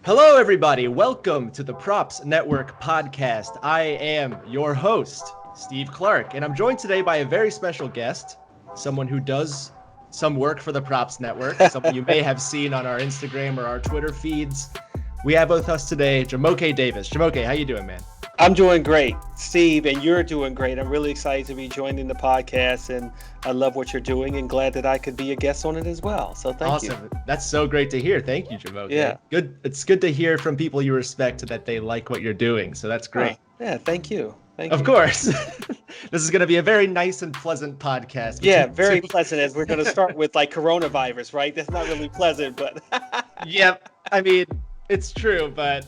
Hello, everybody. Welcome to the Props Network podcast. I am your host, Steve Clark, and I'm joined today by a very special guest, someone who does some work for the Props Network, someone you may have seen on our Instagram or our Twitter feeds. We have with us today Jumoke Davis. Jumoke, how you doing, man? I'm doing great, Steve, and you're doing great. I'm really excited to be joining the podcast, and I love what you're doing and glad that I could be a guest on it as well. So thank you. Awesome. That's so great to hear. Thank you, Jumoke. Yeah. Good. It's good to hear from people you respect that they like what you're doing. So that's great. Yeah, thank you. Of course. This is going to be a very nice and pleasant podcast. Yeah, very pleasant, as we're going to start with like coronavirus, right? That's not really pleasant, but Yep. I mean, it's true, but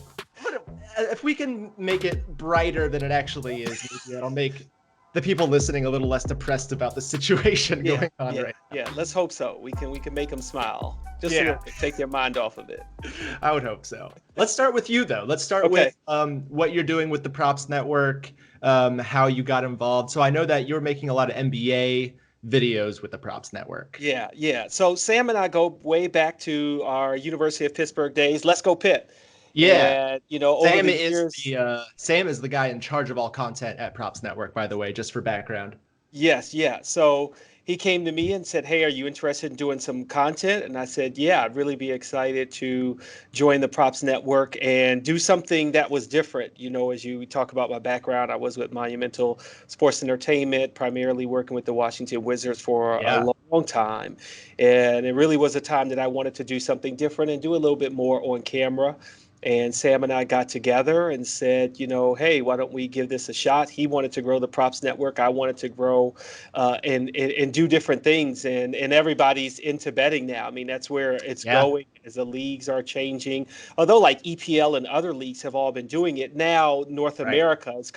if we can make it brighter than it actually is, maybe that'll make the people listening a little less depressed about the situation going on right now. Yeah, let's hope so. We can make them smile. Just a little bit, take their mind off of it. I would hope so. Let's start with you, though. Let's start with what you're doing with the Props Network, how you got involved. So I know that you're making a lot of NBA videos with the Props Network. Yeah. So Sam and I go way back to our University of Pittsburgh days. Let's go Pitt. Yeah. And, over Sam the years, Sam is the guy in charge of all content at Props Network, by the way, just for background. Yes. So he came to me and said, "Hey, are you interested in doing some content?" And I said, "Yeah, I'd really be excited to join the Props Network and do something that was different." As you talk about my background, I was with Monumental Sports Entertainment, primarily working with the Washington Wizards for a long time. And it really was a time that I wanted to do something different and do a little bit more on camera. And Sam and I got together and said, hey, why don't we give this a shot? He wanted to grow the Props Network. I wanted to grow and do different things. And everybody's into betting now. I mean, that's where it's going as the leagues are changing. Although like EPL and other leagues have all been doing it, now North America is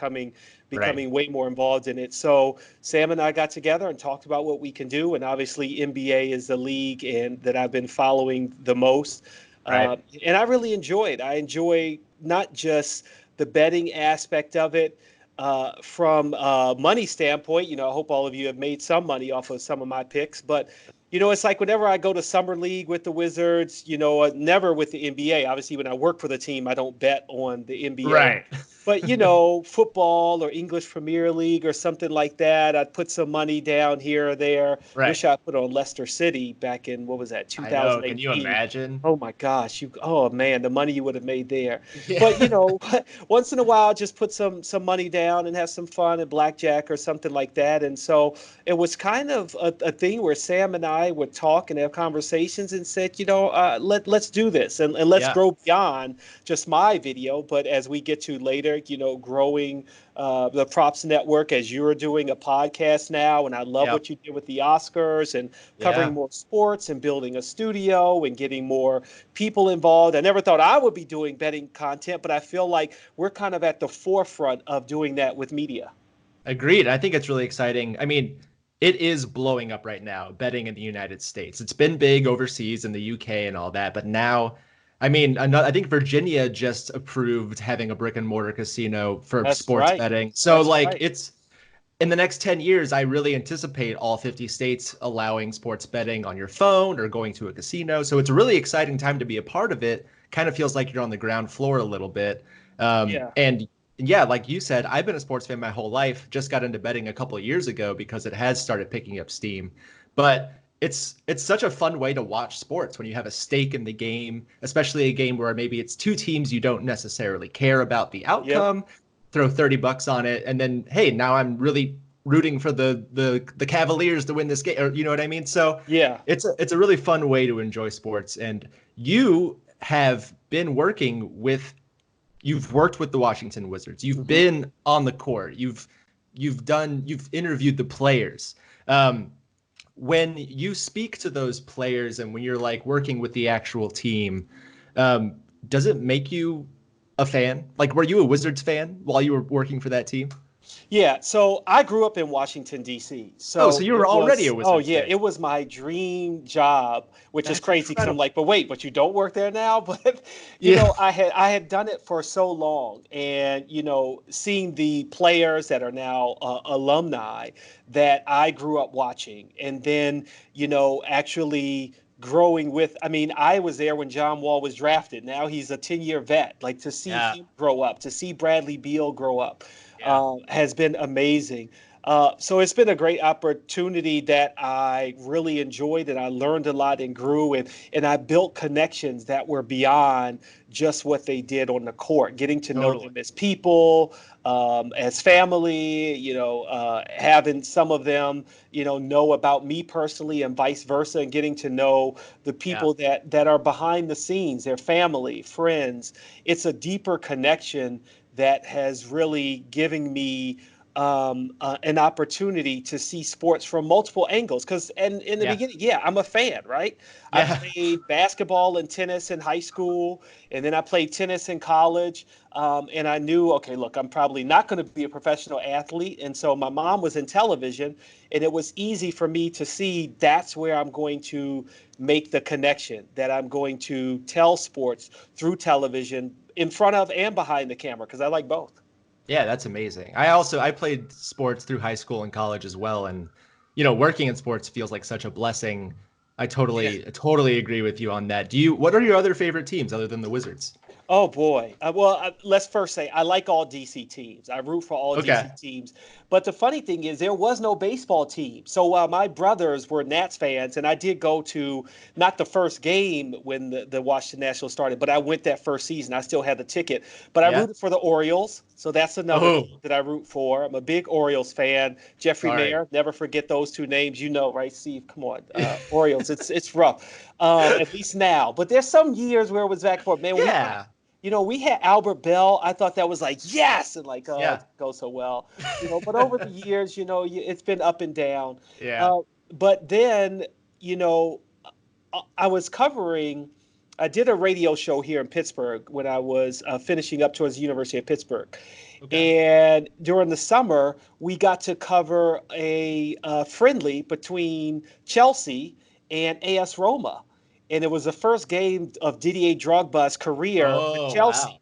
becoming way more involved in it. So Sam and I got together and talked about what we can do. And obviously NBA is the league that I've been following the most. And I really enjoyed. I enjoy not just the betting aspect of it from a money standpoint. I hope all of you have made some money off of some of my picks. But, it's like whenever I go to Summer League with the Wizards, never with the NBA. Obviously, when I work for the team, I don't bet on the NBA. Right. But, football or English Premier League or something like that, I'd put some money down here or there. Right. Wish I put on Leicester City back in, 2018. I know. Can you imagine? Oh, my gosh. Oh, man, the money you would have made there. Yeah. But, once in a while, just put some money down and have some fun at blackjack or something like that. And so it was kind of a thing where Sam and I would talk and have conversations and said, let's do this and let's grow beyond just my video. But as we get to later, growing the Props Network, as you're doing a podcast now, and I love what you did with the Oscars and covering more sports and building a studio and getting more people involved. I never thought I would be doing betting content, but I feel like we're kind of at the forefront of doing that with media. Agreed. I think it's really exciting. I mean, it is blowing up right now, betting in the United States. It's been big overseas in the UK and all that, but now, I mean, I think Virginia just approved having a brick and mortar casino for sports betting. So it's in the next 10 years, I really anticipate all 50 states allowing sports betting on your phone or going to a casino. So it's a really exciting time to be a part of it. Kind of feels like you're on the ground floor a little bit. And yeah, like you said, I've been a sports fan my whole life. Just got into betting a couple of years ago because it has started picking up steam. But it's such a fun way to watch sports when you have a stake in the game, especially a game where maybe it's two teams you don't necessarily care about the outcome. Throw $30 on it, and then hey, now I'm really rooting for the Cavaliers to win this game, or you know what I mean? So it's a really fun way to enjoy sports. And you have been working with. You've worked with the Washington Wizards. You've been on the court. You've interviewed the players. When you speak to those players and when you're like working with the actual team, does it make you a fan? Like, were you a Wizards fan while you were working for that team? Yeah, so I grew up in Washington, D.C. So you were already a Wizards fan. Oh, yeah, it was my dream job, which is crazy because I'm like, but you don't work there now? But, I had done it for so long and, seeing the players that are now alumni that I grew up watching and then, actually growing with, I mean, I was there when John Wall was drafted. Now he's a 10-year vet. Like to see Yeah. him grow up, to see Bradley Beal grow up, Yeah. has been amazing. So it's been a great opportunity that I really enjoyed, and I learned a lot and grew, and I built connections that were beyond just what they did on the court, getting to know Totally. them as people, as family, having some of them, know about me personally and vice versa, and getting to know the Yeah. people that are behind the scenes, their family, friends. It's a deeper connection that has really given me an opportunity to see sports from multiple angles. Because, and in the Yeah. beginning, yeah, I'm a fan, right? I Yeah. played basketball and tennis in high school, and then I played tennis in college. And I knew, okay, look, I'm probably not going to be a professional athlete. And so my mom was in television, and it was easy for me to see that's where I'm going to make the connection, that I'm going to tell sports through television in front of and behind the camera, because I like both. Yeah, that's amazing. I played sports through high school and college as well, and working in sports feels like such a blessing. I totally agree with you on that. What are your other favorite teams other than the Wizards? Oh boy. Let's first say I like all DC teams. I root for all Okay. DC teams. But the funny thing is, there was no baseball team. So while my brothers were Nats fans, and I did go to not the first game when the Washington Nationals started, but I went that first season. I still had the ticket. But I Yeah. rooted for the Orioles. So that's another team Oh, that I root for. I'm a big Orioles fan. Jeffrey sorry. Mayer, never forget those two names. You know, right, Steve? Come on. Orioles. It's rough. At least now. But there's some years where it was back and forth. Man, Yeah. we had Albert Bell. I thought that was like, yes, and like, oh, it Yeah. didn't go so well. But over the years, it's been up and down. Yeah. Uh, but then, you know, I was covering. I did a radio show here in Pittsburgh when I was finishing up towards the University of Pittsburgh. Okay. And during the summer, we got to cover a friendly between Chelsea and AS Roma. And it was the first game of Didier Drogba's career with Oh, Chelsea. wow.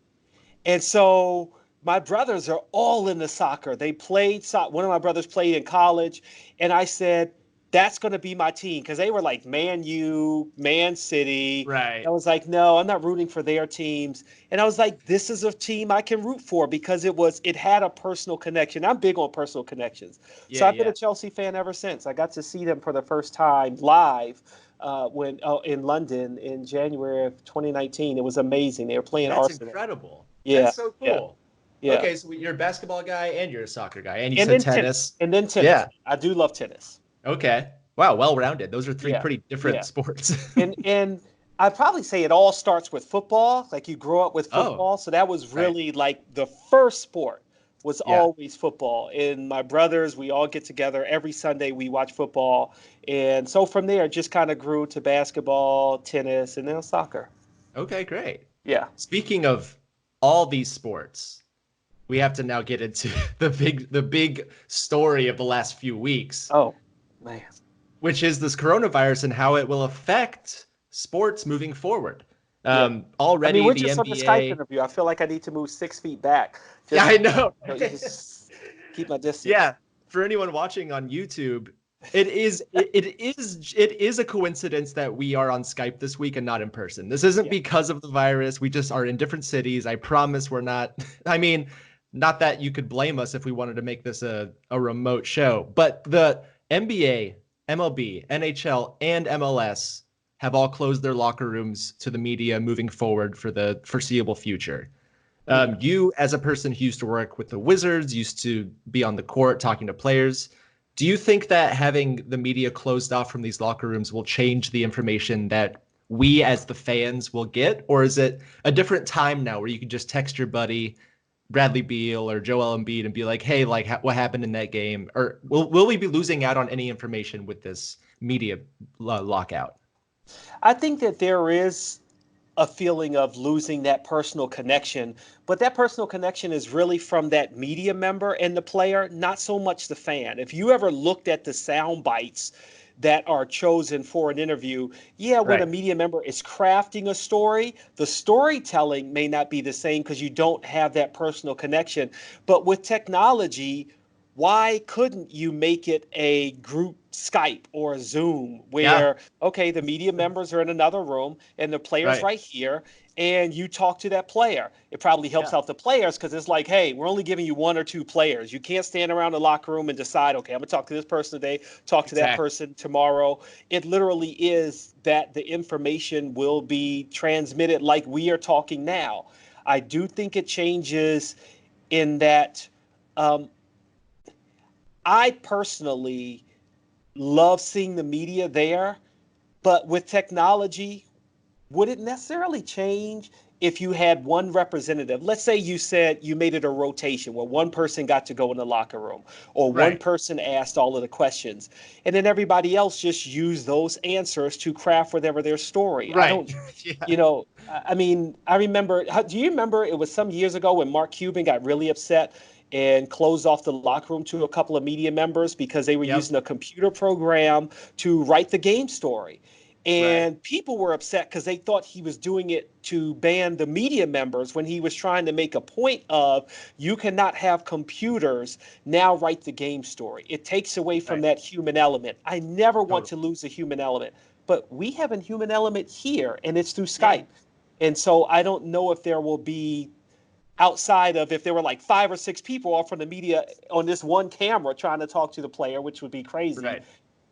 And so my brothers are all into soccer. They played soccer. One of my brothers played in college. And I said, that's going to be my team, because they were like Man U, Man City. I Right. was like, no, I'm not rooting for their teams. And I was like, this is a team I can root for, because it had a personal connection. I'm big on personal connections. So Yeah, I've been yeah. a Chelsea fan ever since. I got to see them for the first time live when in London in January of 2019. It was amazing. They were playing That's Arsenal. incredible. Yeah, That's so yeah, cool. yeah. Okay, so you're a basketball guy and you're a soccer guy, and you And said then tennis. tennis. And then tennis. Yeah. I do love tennis. Okay. Wow, well-rounded. Those are three Yeah, pretty different yeah. sports. And I'd probably say it all starts with football. Like you grow up with Oh, football, so that was right. really like the first sport was Yeah. always football. And my brothers, we all get together every Sunday. We watch football, and so from there, it just kind of grew to basketball, tennis, and then soccer. Okay, great. Yeah. Speaking of all these sports, we have to now get into the big story of the last few weeks, Oh man. which is this coronavirus and how it will affect sports moving forward. Yeah. I mean, Already we're the just on the Skype NBA. interview. I feel like I need to move 6 feet back. Yeah, Just I know. you just keep my distance. Yeah, for anyone watching on YouTube, it is a coincidence that we are on Skype this week and not in person. This isn't Yeah. because of the virus. We just are in different cities. I promise we're not. I mean, not that you could blame us if we wanted to make this a remote show, but the NBA, MLB, NHL, and MLS have all closed their locker rooms to the media moving forward for the foreseeable future. Mhm. You, as a person who used to work with the Wizards, used to be on the court talking to players, do you think that having the media closed off from these locker rooms will change the information that we as the fans will get? Or is it a different time now where you can just text your buddy, Bradley Beal or Joel Embiid, and be like, hey, like what happened in that game? Or will we be losing out on any information with this media lockout? I think that there is a feeling of losing that personal connection, but that personal connection is really from that media member and the player, not so much the fan. If you ever looked at the sound bites that are chosen for an interview, yeah, when a Right. media member is crafting a story, the storytelling may not be the same because you don't have that personal connection. But with technology, why couldn't you make it a group Skype or a Zoom Yeah, where, okay, the media members are in another room and the players right. right here, and you talk to that player? It probably helps Yeah, out the players because it's like, hey, we're only giving you one or two players. You can't stand around the locker room and decide, okay, I'm going to talk to this person today, talk to that exactly. person tomorrow. It literally is that the information will be transmitted like we are talking now. I do think it changes in that. Um, I personally love seeing the media there, but with technology, would it necessarily change if you had one representative? Let's say you said you made it a rotation where one person got to go in the locker room or one Right, person asked all of the questions and then everybody else just used those answers to craft whatever their story. I right. don't, Yeah. you know, I mean, I remember, do you remember it was some years ago when Mark Cuban got really upset and closed off the locker room to a couple of media members because they were Yep. using a computer program to write the game story? Right. And people were upset because they thought he was doing it to ban the media members when he was trying to make a point of you cannot have computers now write the game story. It takes away from Right. that human element. I never want Totally. to lose a human element, but we have a human element here and it's through Yeah. Skype. And so I don't know if there will be outside of if there were like five or six people all from the media on this one camera trying to talk to the player, which would be crazy. Right.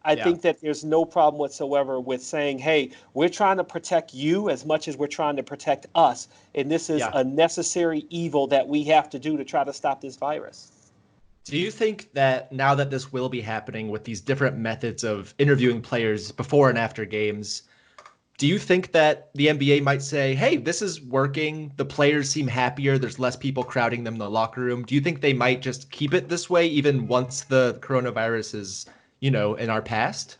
I Yeah. think that there's no problem whatsoever with saying, hey, we're trying to protect you as much as we're trying to protect us. And this is Yeah. a necessary evil that we have to do to try to stop this virus. Do you think that now that this will be happening with these different methods of interviewing players before and after games, do you think that the NBA might say, hey, this is working. The players seem happier. There's less people crowding them in the locker room. Do you think they might just keep it this way even once the coronavirus is, in our past?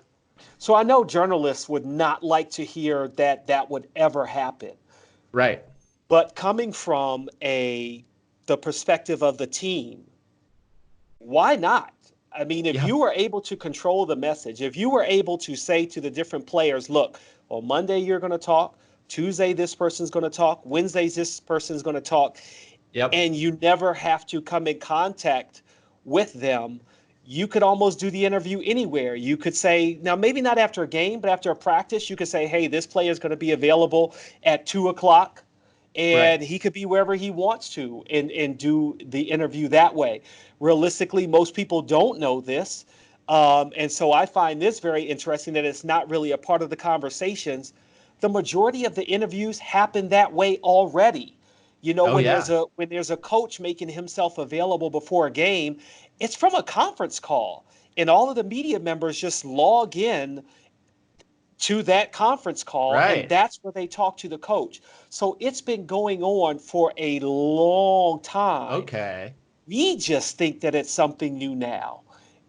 So I know journalists would not like to hear that that would ever happen. Right. But coming from the perspective of the team, why not? I mean, if Yeah. you were able to control the message, if you were able to say to the different players, look, on Monday you're going to talk, Tuesday this person's going to talk, Wednesdays this person's going to talk, Yep. and you never have to come in contact with them, you could almost do the interview anywhere. You could say, now maybe not after a game, but after a practice, you could say, hey, this player is going to be available at 2 o'clock. Right. And he could be wherever he wants to and do the interview that way. Realistically, most people don't know this. And so I find this very interesting that it's not really a part of the conversations. The majority of the interviews happen that way already. You know, Oh, yeah. when there's a coach making himself available before a game, it's from a conference call, and all of the media members just log in to that conference call, and Right. that's where they talk to the coach. So it's been going on for a long time. Okay. We just think that it's something new now.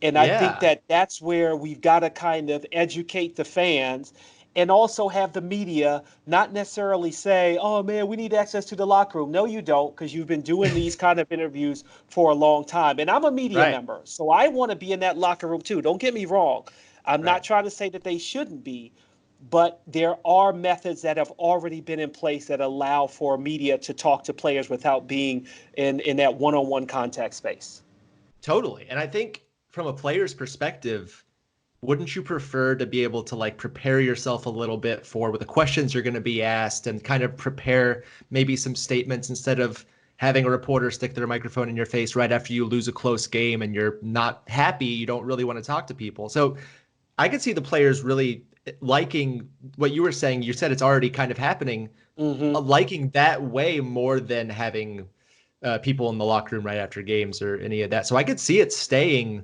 And I think Yeah. that that's where we've got to kind of educate the fans and also have the media not necessarily say, oh man, we need access to the locker room. No, you don't, because you've been doing these kind of interviews for a long time. And I'm a media Right. member, so I want to be in that locker room too. Don't get me wrong. I'm not Right. trying to say that they shouldn't be, but there are methods that have already been in place that allow for media to talk to players without being in that one-on-one contact space. Totally. And I think from a player's perspective, wouldn't you prefer to be able to like prepare yourself a little bit for what the questions you're going to be asked and kind of prepare maybe some statements instead of having a reporter stick their microphone in your face right after you lose a close game and you're not happy, you don't really want to talk to people. So I could see the players really liking what you were saying. You said it's already kind of happening, Hmm. liking that way more than having people in the locker room right after games or any of that. So I could see it staying.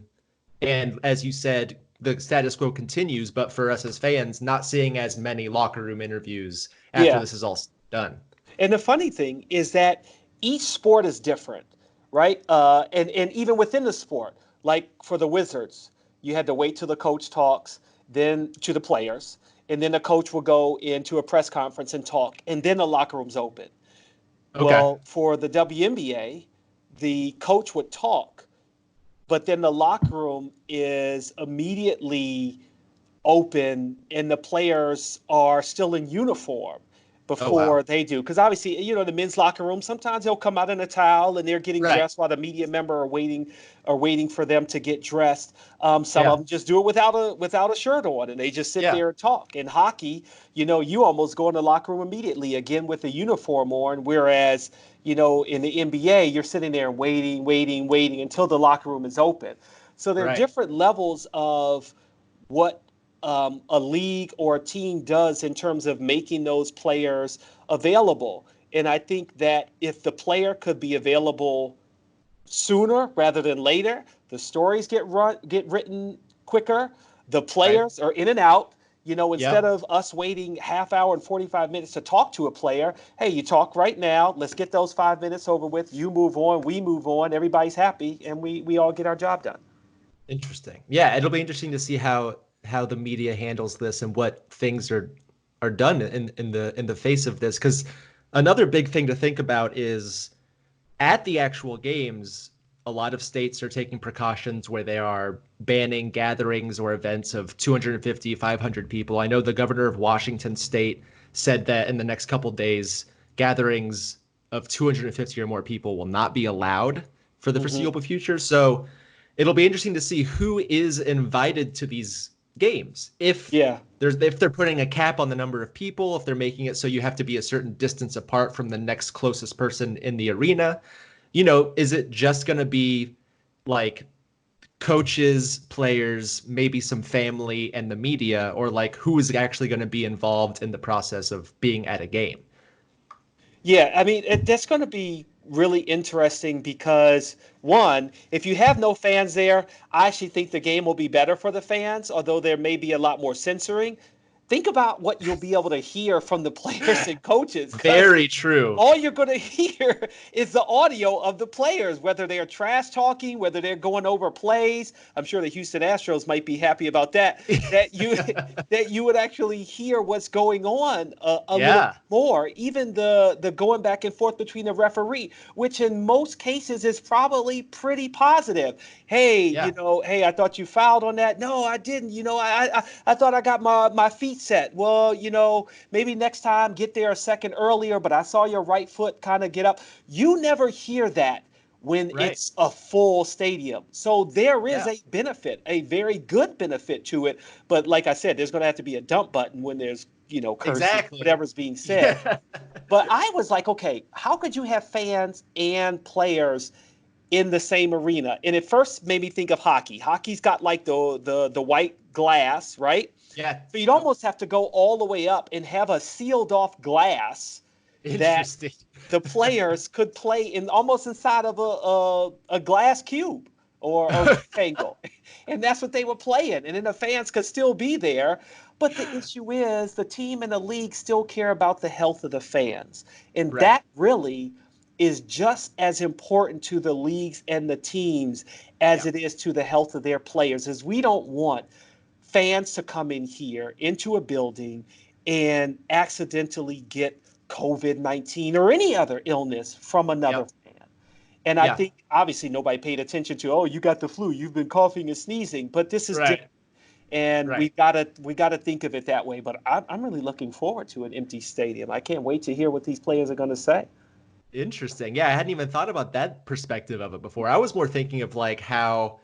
And as you said, the status quo continues, but for us as fans, not seeing as many locker room interviews after Yeah. this is all done. And the funny thing is that each sport is different, right? And even within the sport, like for the Wizards, you had to wait till the coach talks, then to the players, and then the coach will go into a press conference and talk, and then the locker room's open. Okay. Well, for the WNBA, the coach would talk, but then the locker room is immediately open and the players are still in uniform. Oh, before wow. they do. Because obviously, the men's locker room, sometimes they'll come out in a towel and they're getting Right. dressed while the media member are waiting for them to get dressed. Some of Yeah. them just do it without a shirt on, and they just sit Yeah. there and talk. In hockey, you almost go in the locker room immediately again with a uniform on, whereas in the NBA, you're sitting there and waiting, waiting, waiting until the locker room is open. So there are Right. different levels of what a league or a team does in terms of making those players available. And I think that if the player could be available sooner rather than later, the stories get written quicker. The Right. players are in and out. Instead Yep. of us waiting half hour and 45 minutes to talk to a player, hey, you talk right now. Let's get those 5 minutes over with. You move on, we move on. Everybody's happy, and we all get our job done. Interesting. Yeah, it'll be interesting to see how the media handles this and what things are done in the face of this. Because another big thing to think about is at the actual games, a lot of states are taking precautions where they are banning gatherings or events of 250, 500 people. I know the governor of Washington state said that in the next couple days, gatherings of 250 or more people will not be allowed for the Hmm. foreseeable future. So it'll be interesting to see who is invited to these games. Yeah. If they're putting a cap on the number of people, if they're making it so you have to be a certain distance apart from the next closest person in the arena, is it just going to be like coaches, players, maybe some family and the media, or like who is actually going to be involved in the process of being at a game? Yeah, I mean, that's going to be really interesting because, one, if you have no fans there, I actually think the game will be better for the fans, although there may be a lot more censoring. Think about what you'll be able to hear from the players and coaches, because Very true. all you're going to hear is the audio of the players, whether they're trash talking, whether they're going over plays. I'm sure the Houston Astros might be happy about that. That you that you would actually hear what's going on a little Yeah. more. Even the going back and forth between the referee, which in most cases is probably pretty positive. Hey, Yeah. hey, I thought you fouled on that. No, I didn't. I thought I got my feet set. Well, maybe next time get there a second earlier, but I saw your right foot kind of get up. You never hear that when Right. it's a full stadium. So there is Yeah. a benefit, a very good benefit to it. But like I said, there's going to have to be a dump button when there's, cursing, Exactly. whatever's being said. Yeah. But I was like, okay, how could you have fans and players in the same arena? And it first made me think of hockey. Hockey's got like the white glass, right? Yeah. So you'd almost have to go all the way up and have a sealed off glass that Interesting. the players could play in almost inside of a glass cube or rectangle. And that's what they were playing. And then the fans could still be there. But the issue is the team and the league still care about the health of the fans. And Right. that really is just as important to the leagues and the teams as Yeah. it is to the health of their players, as we don't want fans to come in here into a building and accidentally get COVID-19 or any other illness from another Yep. fan. And I Yeah. think obviously nobody paid attention to, oh, you got the flu, you've been coughing and sneezing, but this is different. Right. And Right. we gotta think of it that way. But I'm really looking forward to an empty stadium. I can't wait to hear what these players are going to say. Interesting. Yeah, I hadn't even thought about that perspective of it before. I was more thinking of like how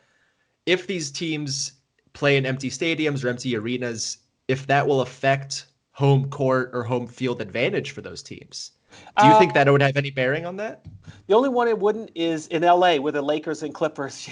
if these teams play in empty stadiums or empty arenas, if that will affect home court or home field advantage for those teams. Do you Uh, think that it would have any bearing on that? the only one it wouldn't is in LA, where the Lakers and Clippers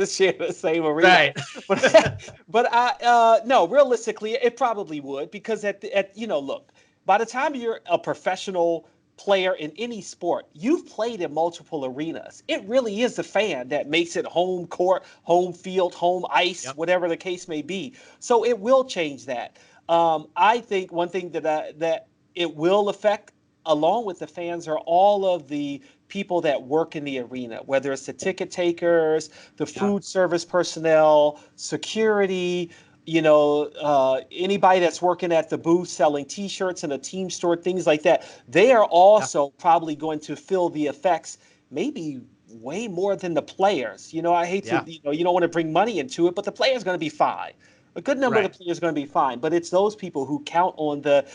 share the same arena. Right. But I no, realistically, it probably would, because look, by the time you're a professional player in any sport, you've played in multiple arenas. It really is the fan that makes it home court, home field, home ice, Yep. whatever the case may be. So it will change that. I think one thing that it will affect, along with the fans, are all of the people that work in the arena, whether it's the ticket takers, the Yeah. food service personnel, security, anybody that's working at the booth selling T-shirts in a team store, things like that. They are Yeah. also probably going to feel the effects, maybe way more than the players. I hate to, Yeah. you don't want to bring money into it, but the player's going to be fine. A good number of Right. the players are going to be fine, but it's those people who count on the,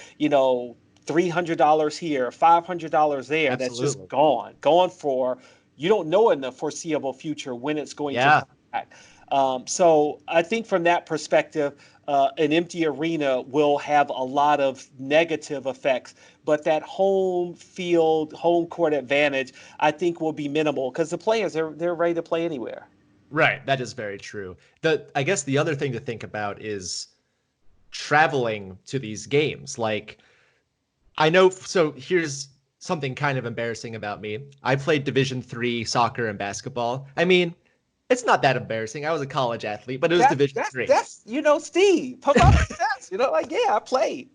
$300 here, $500 there. That's just Absolutely. gone for, you don't know in the foreseeable future when it's going to Yeah. come back. So I think from that perspective, an empty arena will have a lot of negative effects, but that home field, home court advantage, I think will be minimal because the players, they're ready to play anywhere. Right. That is very true. I guess the other thing to think about is traveling to these games. Like, I know, so here's something kind of embarrassing about me. I played Division 3 soccer and basketball. I mean, it's not that embarrassing. I was a college athlete, but it was That's Division that's 3. that's Steve, pump up the chest. Like, yeah, I played.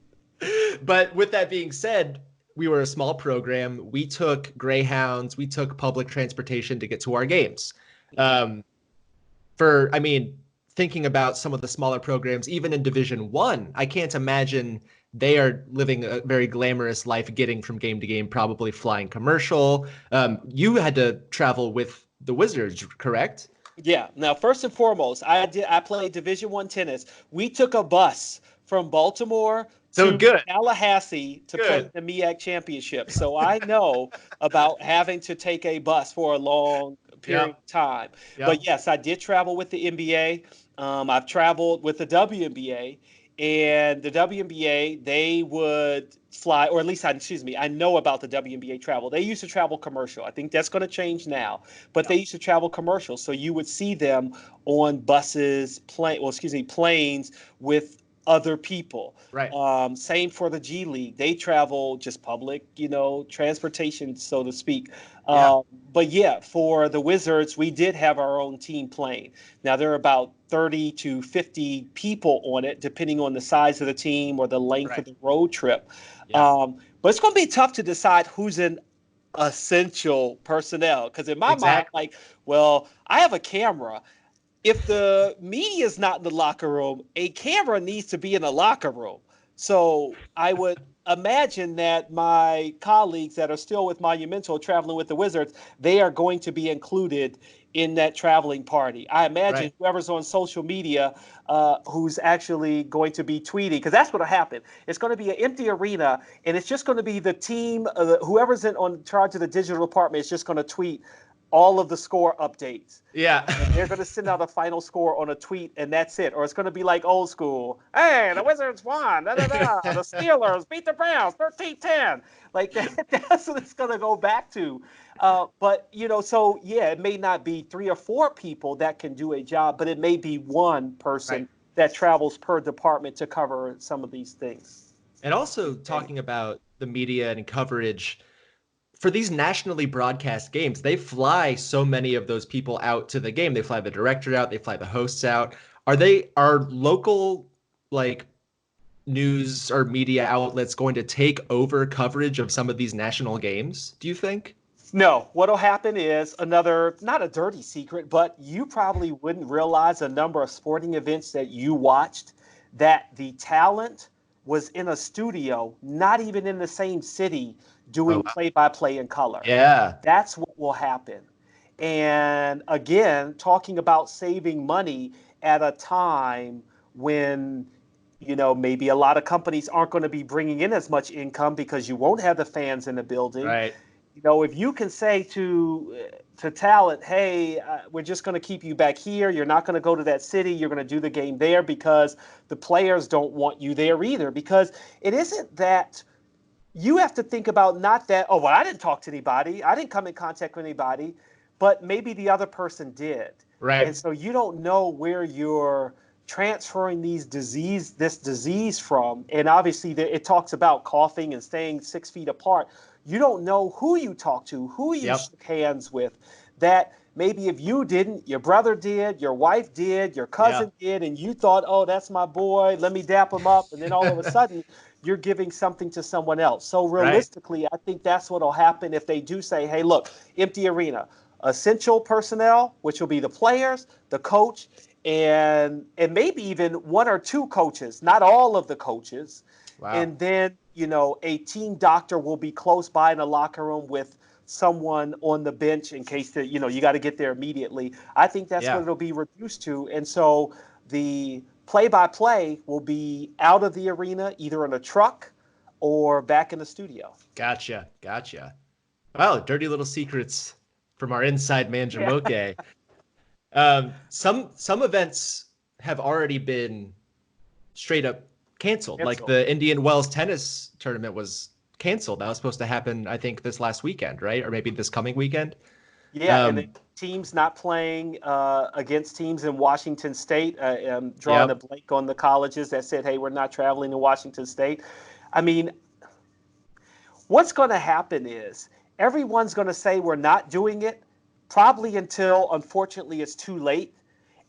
But with that being said, we were a small program. We took Greyhounds, we took public transportation to get to our games. Um, I mean, thinking about some of the smaller programs, even in Division 1, I can't imagine they are living a very glamorous life, getting from game to game, probably flying commercial. You had to travel with the Wizards, correct? Yeah. Now, first and foremost, I played Division 1 tennis. We took a bus from Baltimore So to good, Tallahassee to play good. the MEAC championship. So I know about having to take a bus for a long period Yep, of time. But yep. yes, I did travel with the NBA. I've traveled with the WNBA, and the WNBA, they would fly, or at least excuse me, I know about the WNBA travel. They used to travel commercial. I think that's going to change now, but they used to travel commercial. So you would see them on buses, planes with other people. Right. Same for the G League. They travel just public, transportation, so to speak. Yeah. But yeah, for the Wizards, we did have our own team plane. Now there are about 30 to 50 people on it, depending on the size of the team or the length of Right. the road trip. Yeah. But it's going to be tough to decide who's in essential personnel. Because in my mind, Exactly. like, well, I have a camera. If the media is not in the locker room, a camera needs to be in the locker room. So I would imagine that my colleagues that are still with Monumental traveling with the Wizards, they are going to be included in that traveling party. I imagine Right. whoever's on social media who's actually going to be tweeting, because that's what will happen. It's going to be an empty arena, and it's just going to be the team, whoever's on charge of the digital department is just going to tweet all of the score updates. Yeah. And they're going to send out a final score on a tweet, and that's it. Or it's going to be like old school. Hey, the Wizards won. Da, da, da. The Steelers beat the Browns 13-10. Like that, that's what it's going to go back to. But, so yeah, it may not be 3 or 4 people that can do a job, but it may be one Right. person that travels per department to cover some of these things. And also talking about the media and coverage for these nationally broadcast games, they fly so many of those people out to the game. They fly the director out, they fly the hosts out. Are local like news or media outlets going to take over coverage of some of these national games, do you think? No, what'll happen is another, not a dirty secret, but you probably wouldn't realize a number of sporting events that you watched that the talent was in a studio, not even in the same city, Oh, doing wow. play by play in color. Yeah. That's what will happen. And again, talking about saving money at a time when maybe a lot of companies aren't going to be bringing in as much income because you won't have the fans in the building. Right. If you can say to talent, hey, we're just going to keep you back here. You're not going to go to that city. You're going to do the game there because the players don't want you there either. Because it isn't that you have to think about not that, oh, well, I didn't talk to anybody. I didn't come in contact with anybody, but maybe the other person did. And Right. so you don't know where you're transferring this disease from. And obviously it talks about coughing and staying 6 feet apart. You don't know who you talk to, who you Yep. shook hands with, that maybe if you didn't, your brother did, your wife did, your Yeah. cousin did, and you thought, oh, that's my boy, let me dap him up. And then all of a sudden, you're giving something to someone else. So Right. realistically, I think that's what will happen if they do say, hey, look, empty arena, essential personnel, which will be the players, the coach, and maybe even 1 or 2 coaches, not all of the coaches. Wow. And then, a team doctor will be close by in the locker room with someone on the bench in case that, you got to get there immediately. I think that's what Yeah. it'll be reduced to. And so the play by play will be out of the arena, either in a truck or back in the studio. Gotcha. Wow, dirty little secrets from our inside man, Jumoke. Some events have already been straight up canceled. Like Cancel. the Indian Wells tennis tournament was canceled. That was supposed to happen, I think, this last weekend, right? Or maybe this coming weekend. Yeah, and the teams not playing against teams in Washington State. I'm drawing a blank on the colleges that said, hey, we're not traveling to Washington State. I mean, what's going to happen is everyone's going to say we're not doing it, probably until, unfortunately, it's too late.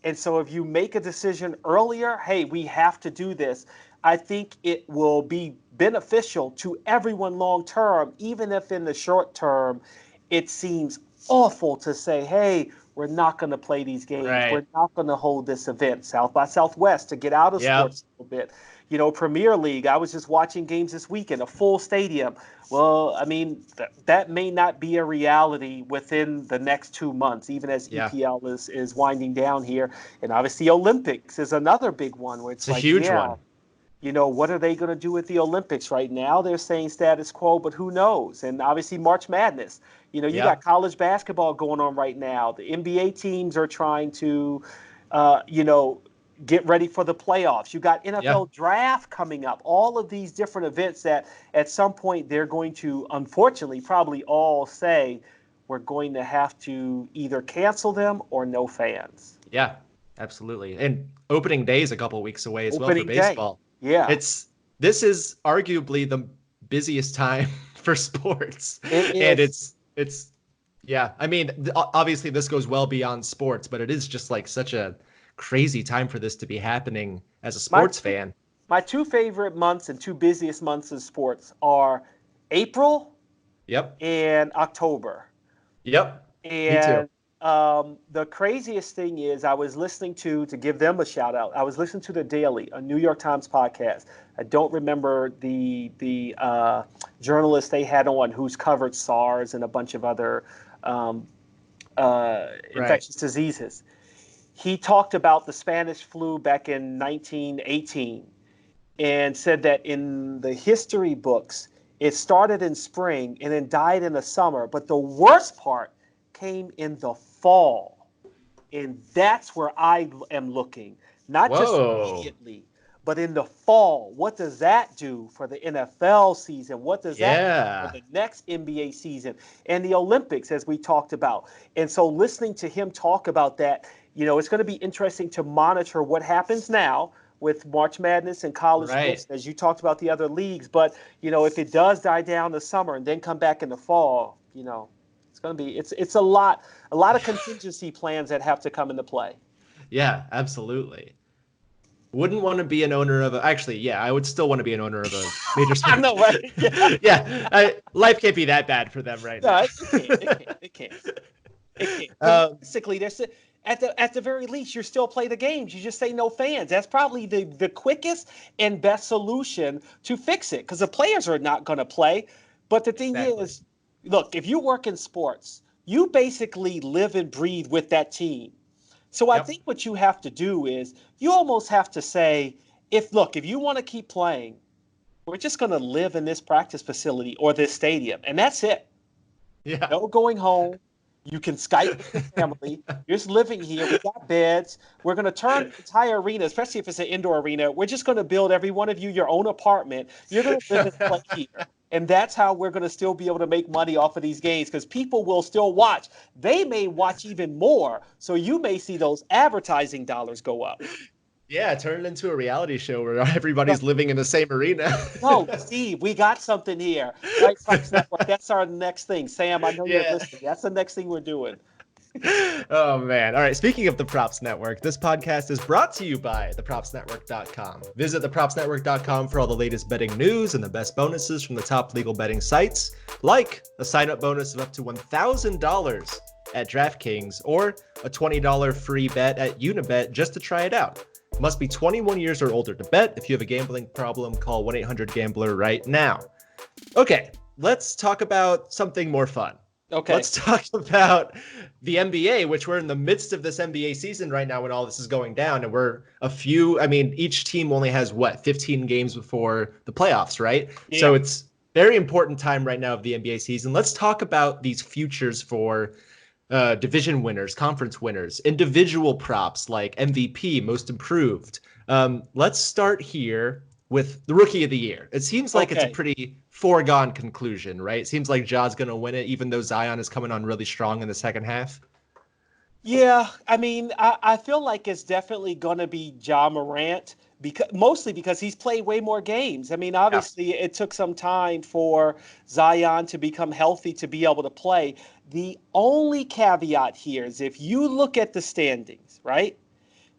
And so if you make a decision earlier, hey, we have to do this, I think it will be beneficial to everyone long term, even if in the short term it seems awful to say, hey, we're not going to play these games. Right. We're not going to hold this event, South by Southwest, to get out of sports a little bit. You know, Premier League, I was just watching games this weekend, a full stadium. Well, I mean, that may not be a reality within the next 2 months, even as EPL is winding down here. And obviously Olympics is another big one where it's a huge one. You know, what are they going to do with the Olympics right now? They're saying status quo, but who knows? And obviously March Madness. You know, you got college basketball going on right now. The NBA teams are trying to, get ready for the playoffs. You got NFL draft coming up. All of these different events that at some point they're going to, unfortunately, probably all say we're going to have to either cancel them or no fans. Yeah, absolutely. And opening day is a couple of weeks away as well for baseball. Yeah. This is arguably the busiest time for sports. It is. And it's I mean, obviously this goes well beyond sports, but it is just like such a crazy time for this to be happening as a sports fan. My two favorite months and two busiest months in sports are April and October. Yep. And me too. The craziest thing is I was listening to give them a shout out. I was listening to The Daily, a New York Times podcast. I don't remember the journalist they had on who's covered SARS and a bunch of other infectious diseases. He talked about the Spanish flu back in 1918 and said that in the history books, it started in spring and then died in the summer. But the worst part came in the fall. And that's where I am looking, not just immediately, but in the fall. What does that do for the NFL season? What does that do for the next NBA season and the Olympics, as we talked about? And so listening to him talk about that, you know, it's going to be interesting to monitor what happens now with March Madness and college sports, as you talked about the other leagues. But, you know, if it does die down in the summer and then come back in the fall, you know, it's going to be it's a lot of contingency plans that have to come into play. Yeah, absolutely. Wouldn't want to be an owner of I would still want to be an owner of a major sport. I know, right? Life can't be that bad for them right now. It can't. Basically, there's at the very least, you still play the games. You just say no fans. That's probably the quickest and best solution to fix it, because the players are not going to play. But the thing is, look, if you work in sports, you basically live and breathe with that team. So I think what you have to do is you almost have to say, if you want to keep playing, we're just going to live in this practice facility or this stadium, and that's it. Yeah. No going home. You can Skype with your family. You're just living here. We got beds. We're going to turn the entire arena, especially if it's an indoor arena. We're just going to build every one of you your own apartment. You're going to live and play here. And that's how we're going to still be able to make money off of these games, because people will still watch. They may watch even more. So you may see those advertising dollars go up. Yeah, turn it into a reality show where everybody's living in the same arena. No, Steve, we got something here. Right, Fox Network. That's our next thing. Sam, I know you're listening. That's the next thing we're doing. Oh, man. All right. Speaking of the Props Network, this podcast is brought to you by thepropsnetwork.com. Visit thepropsnetwork.com for all the latest betting news and the best bonuses from the top legal betting sites, like a sign-up bonus of up to $1,000 at DraftKings or a $20 free bet at Unibet just to try it out. Must be 21 years or older to bet. If you have a gambling problem, call 1-800-GAMBLER right now. Okay, let's talk about something more fun. Okay. Let's talk about the NBA, which we're in the midst of this NBA season right now when all this is going down. And each team only has 15 games before the playoffs, right? So Yeah. it's very important time right now of the NBA season. Let's talk about these futures for division winners, conference winners, individual props like MVP, most improved. Let's start here with the rookie of the year. It seems like it's a Okay. pretty foregone conclusion, right? It seems like Ja's going to win it, even though Zion is coming on really strong in the second half. Yeah, I mean, I feel like it's definitely going to be Ja Morant mostly because he's played way more games. I mean, Yeah. obviously, it took some time for Zion to become healthy to be able to play. The only caveat here is if you look at the standings, right?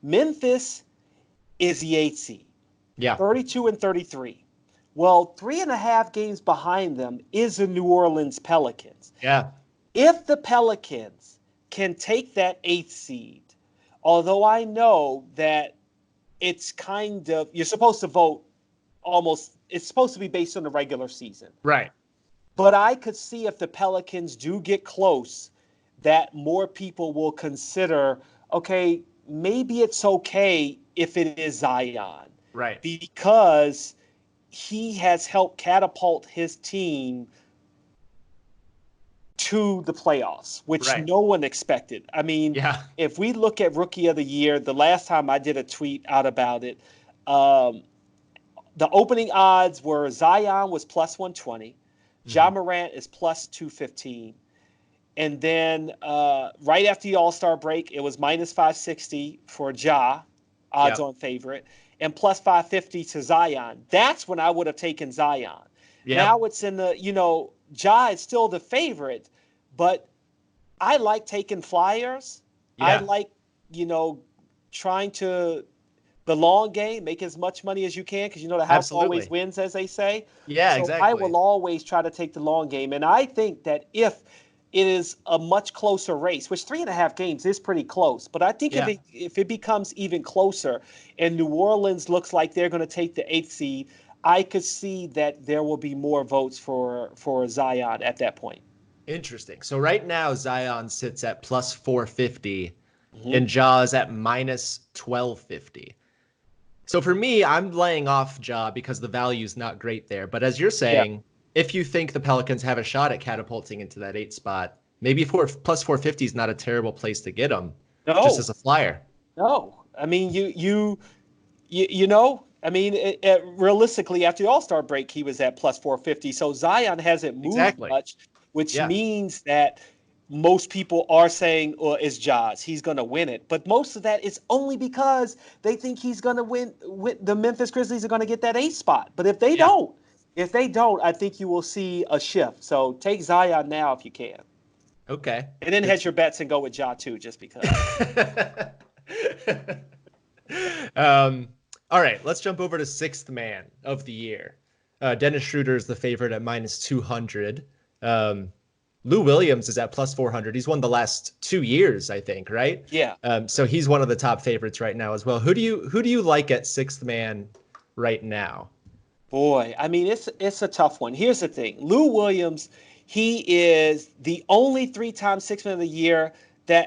Memphis is the eighth seed, Yeah. 32 and 33. Well, 3.5 games behind them is the New Orleans Pelicans. Yeah. If the Pelicans can take that eighth seed, although I know that it's kind of, you're supposed to vote it's supposed to be based on the regular season. Right. But I could see if the Pelicans do get close, that more people will consider, okay, maybe it's okay if it is Zion Right. because he has helped catapult his team to the playoffs, which Right. no one expected. I mean, Yeah. if we look at Rookie of the Year, the last time I did a tweet out about it, um, the opening odds were Zion was plus 120, Ja Mm-hmm. Morant is plus 215. And then right after the All Star break, it was minus 560 for Ja, odds Yep. on favorite, and plus 550 to Zion. That's when I would have taken Zion. Yep. Now it's in the, Ja is still the favorite, but I like taking flyers. I Yeah. like, trying to the long game, make as much money as you can because the house always Absolutely. wins, as they say. Yeah, So I exactly. will always try to take the long game. And I think that if it is a much closer race, which 3.5 games is pretty close, but I think Yeah. if it becomes even closer and New Orleans looks like they're going to take the eighth seed, I could see that there will be more votes for Zion at that point. Interesting. So right now Zion sits at plus 450 Hmm. and Ja is at minus 1250. So for me, I'm laying off Ja because the value is not great there. But as you're Yeah. saying, if you think the Pelicans have a shot at catapulting into that eight spot, maybe plus 450 is not a terrible place to get them, just No, as a flyer. no. I mean, I mean, realistically, after the All Star break, he was at plus 450. So Zion hasn't moved Exactly. much, which Yeah. means that most people are saying, "Well, it's Jaws. He's going to win it." But most of that is only because they think he's going to win. The Memphis Grizzlies are going to get that eighth spot. But Yeah. if they don't, I think you will see a shift. So take Zion now if you can, Okay. and then Good hedge to your bets and go with Ja too, just because. um, all right, let's jump over to sixth man of the year. Dennis Schroeder is the favorite at minus 200. Um, Lou Williams is at plus 400. He's won the last 2 years, I think, right? Yeah. So he's one of the top favorites right now as well. Who do you like at sixth man right now? Boy, I mean, it's a tough one. Here's the thing: Lou Williams, he is the only three-time Six Man of the Year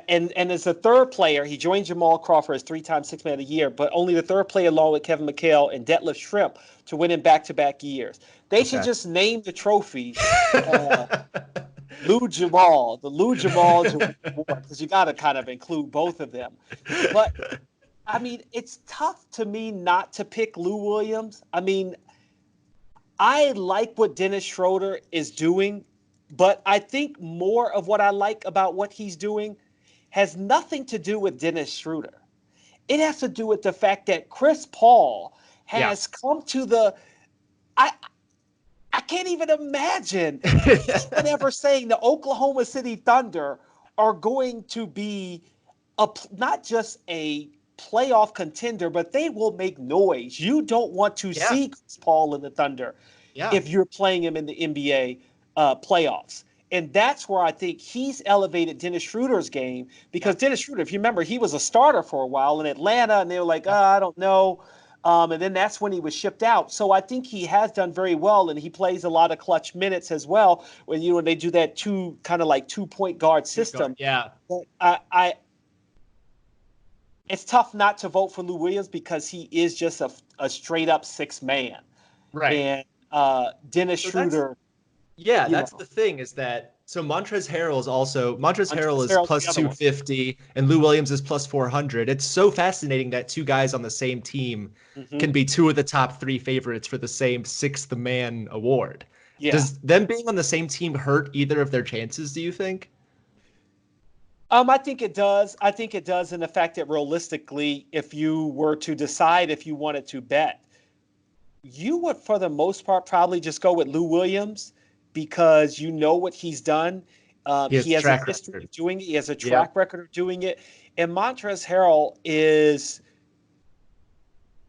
and as a third player, he joined Jamal Crawford as three-time Six Man of the Year, but only the third player along with Kevin McHale and Detlef Schrempf to win in back-to-back years. They should Okay. just name the trophy uh, the Lou Jamal Award, because you got to kind of include both of them. But I mean, it's tough to me not to pick Lou Williams. I mean, I like what Dennis Schroeder is doing, but I think more of what I like about what he's doing has nothing to do with Dennis Schroeder. It has to do with the fact that Chris Paul Yeah. has come to the I I can't even imagine anyone ever saying the Oklahoma City Thunder are going to be not just a playoff contender, but they will make noise. You don't want to Yeah. see Chris Paul in the Thunder Yeah. if you're playing him in the NBA playoffs. And that's where I think he's elevated Dennis Schroeder's game because Yeah. Dennis Schroeder, if you remember, he was a starter for a while in Atlanta, and they were like, Yeah. I don't know. And then that's when he was shipped out. So I think he has done very well, and he plays a lot of clutch minutes as well. When they do that kind of like 2-point guard system. Yeah. But it's tough not to vote for Lou Williams because he is just a straight up six man. Right. And Dennis Schroeder. That's the thing is that so Montrezl Harrell is Harrell's plus the other one. 250 and Lou Williams is plus 400. It's so fascinating that two guys on the same team can be two of the top three favorites for the same sixth man award. Yeah. Does them being on the same team hurt either of their chances, do you think? I think it does. I think it does in the fact that realistically, if you were to decide if you wanted to bet, you would, for the most part, probably just go with Lou Williams because you know what he's done. He has a history of doing it. He has a track record of doing it. And Montrezl Harrell is,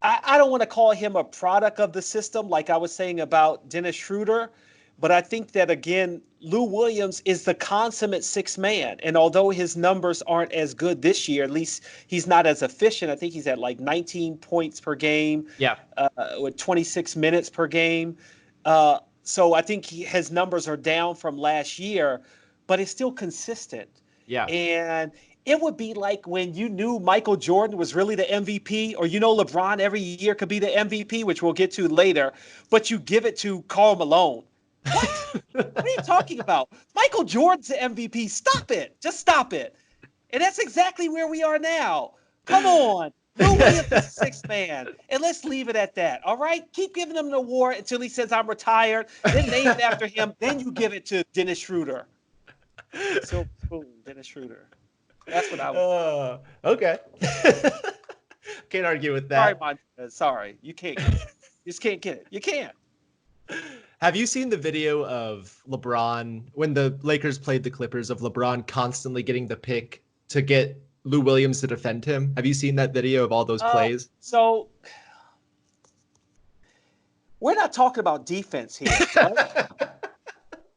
I don't want to call him a product of the system like I was saying about Dennis Schroeder, but I think that, again, Lou Williams is the consummate sixth man. And although his numbers aren't as good this year, at least he's not as efficient. I think he's at like 19 points per game with 26 minutes per game. So I think his numbers are down from last year, but it's still consistent. Yeah. And it would be like when you knew Michael Jordan was really the MVP, or LeBron every year could be the MVP, which we'll get to later, but you give it to Karl Malone. What? What are you talking about? Michael Jordan's the MVP. Stop it. Just stop it. And that's exactly where we are now. Come on. Lou Williams is the sixth man. And let's leave it at that. All right? Keep giving him the award until he says I'm retired. Then name it after him. Then you give it to Dennis Schroeder. So, boom, Dennis Schroeder. That's what I would. Okay. Can't argue with that. Sorry. You can't get it. You just can't get it. You can't. Have you seen the video of LeBron when the Lakers played the Clippers, of LeBron constantly getting the pick to get Lou Williams to defend him? Have you seen that video of all those plays? So we're not talking about defense here. Right?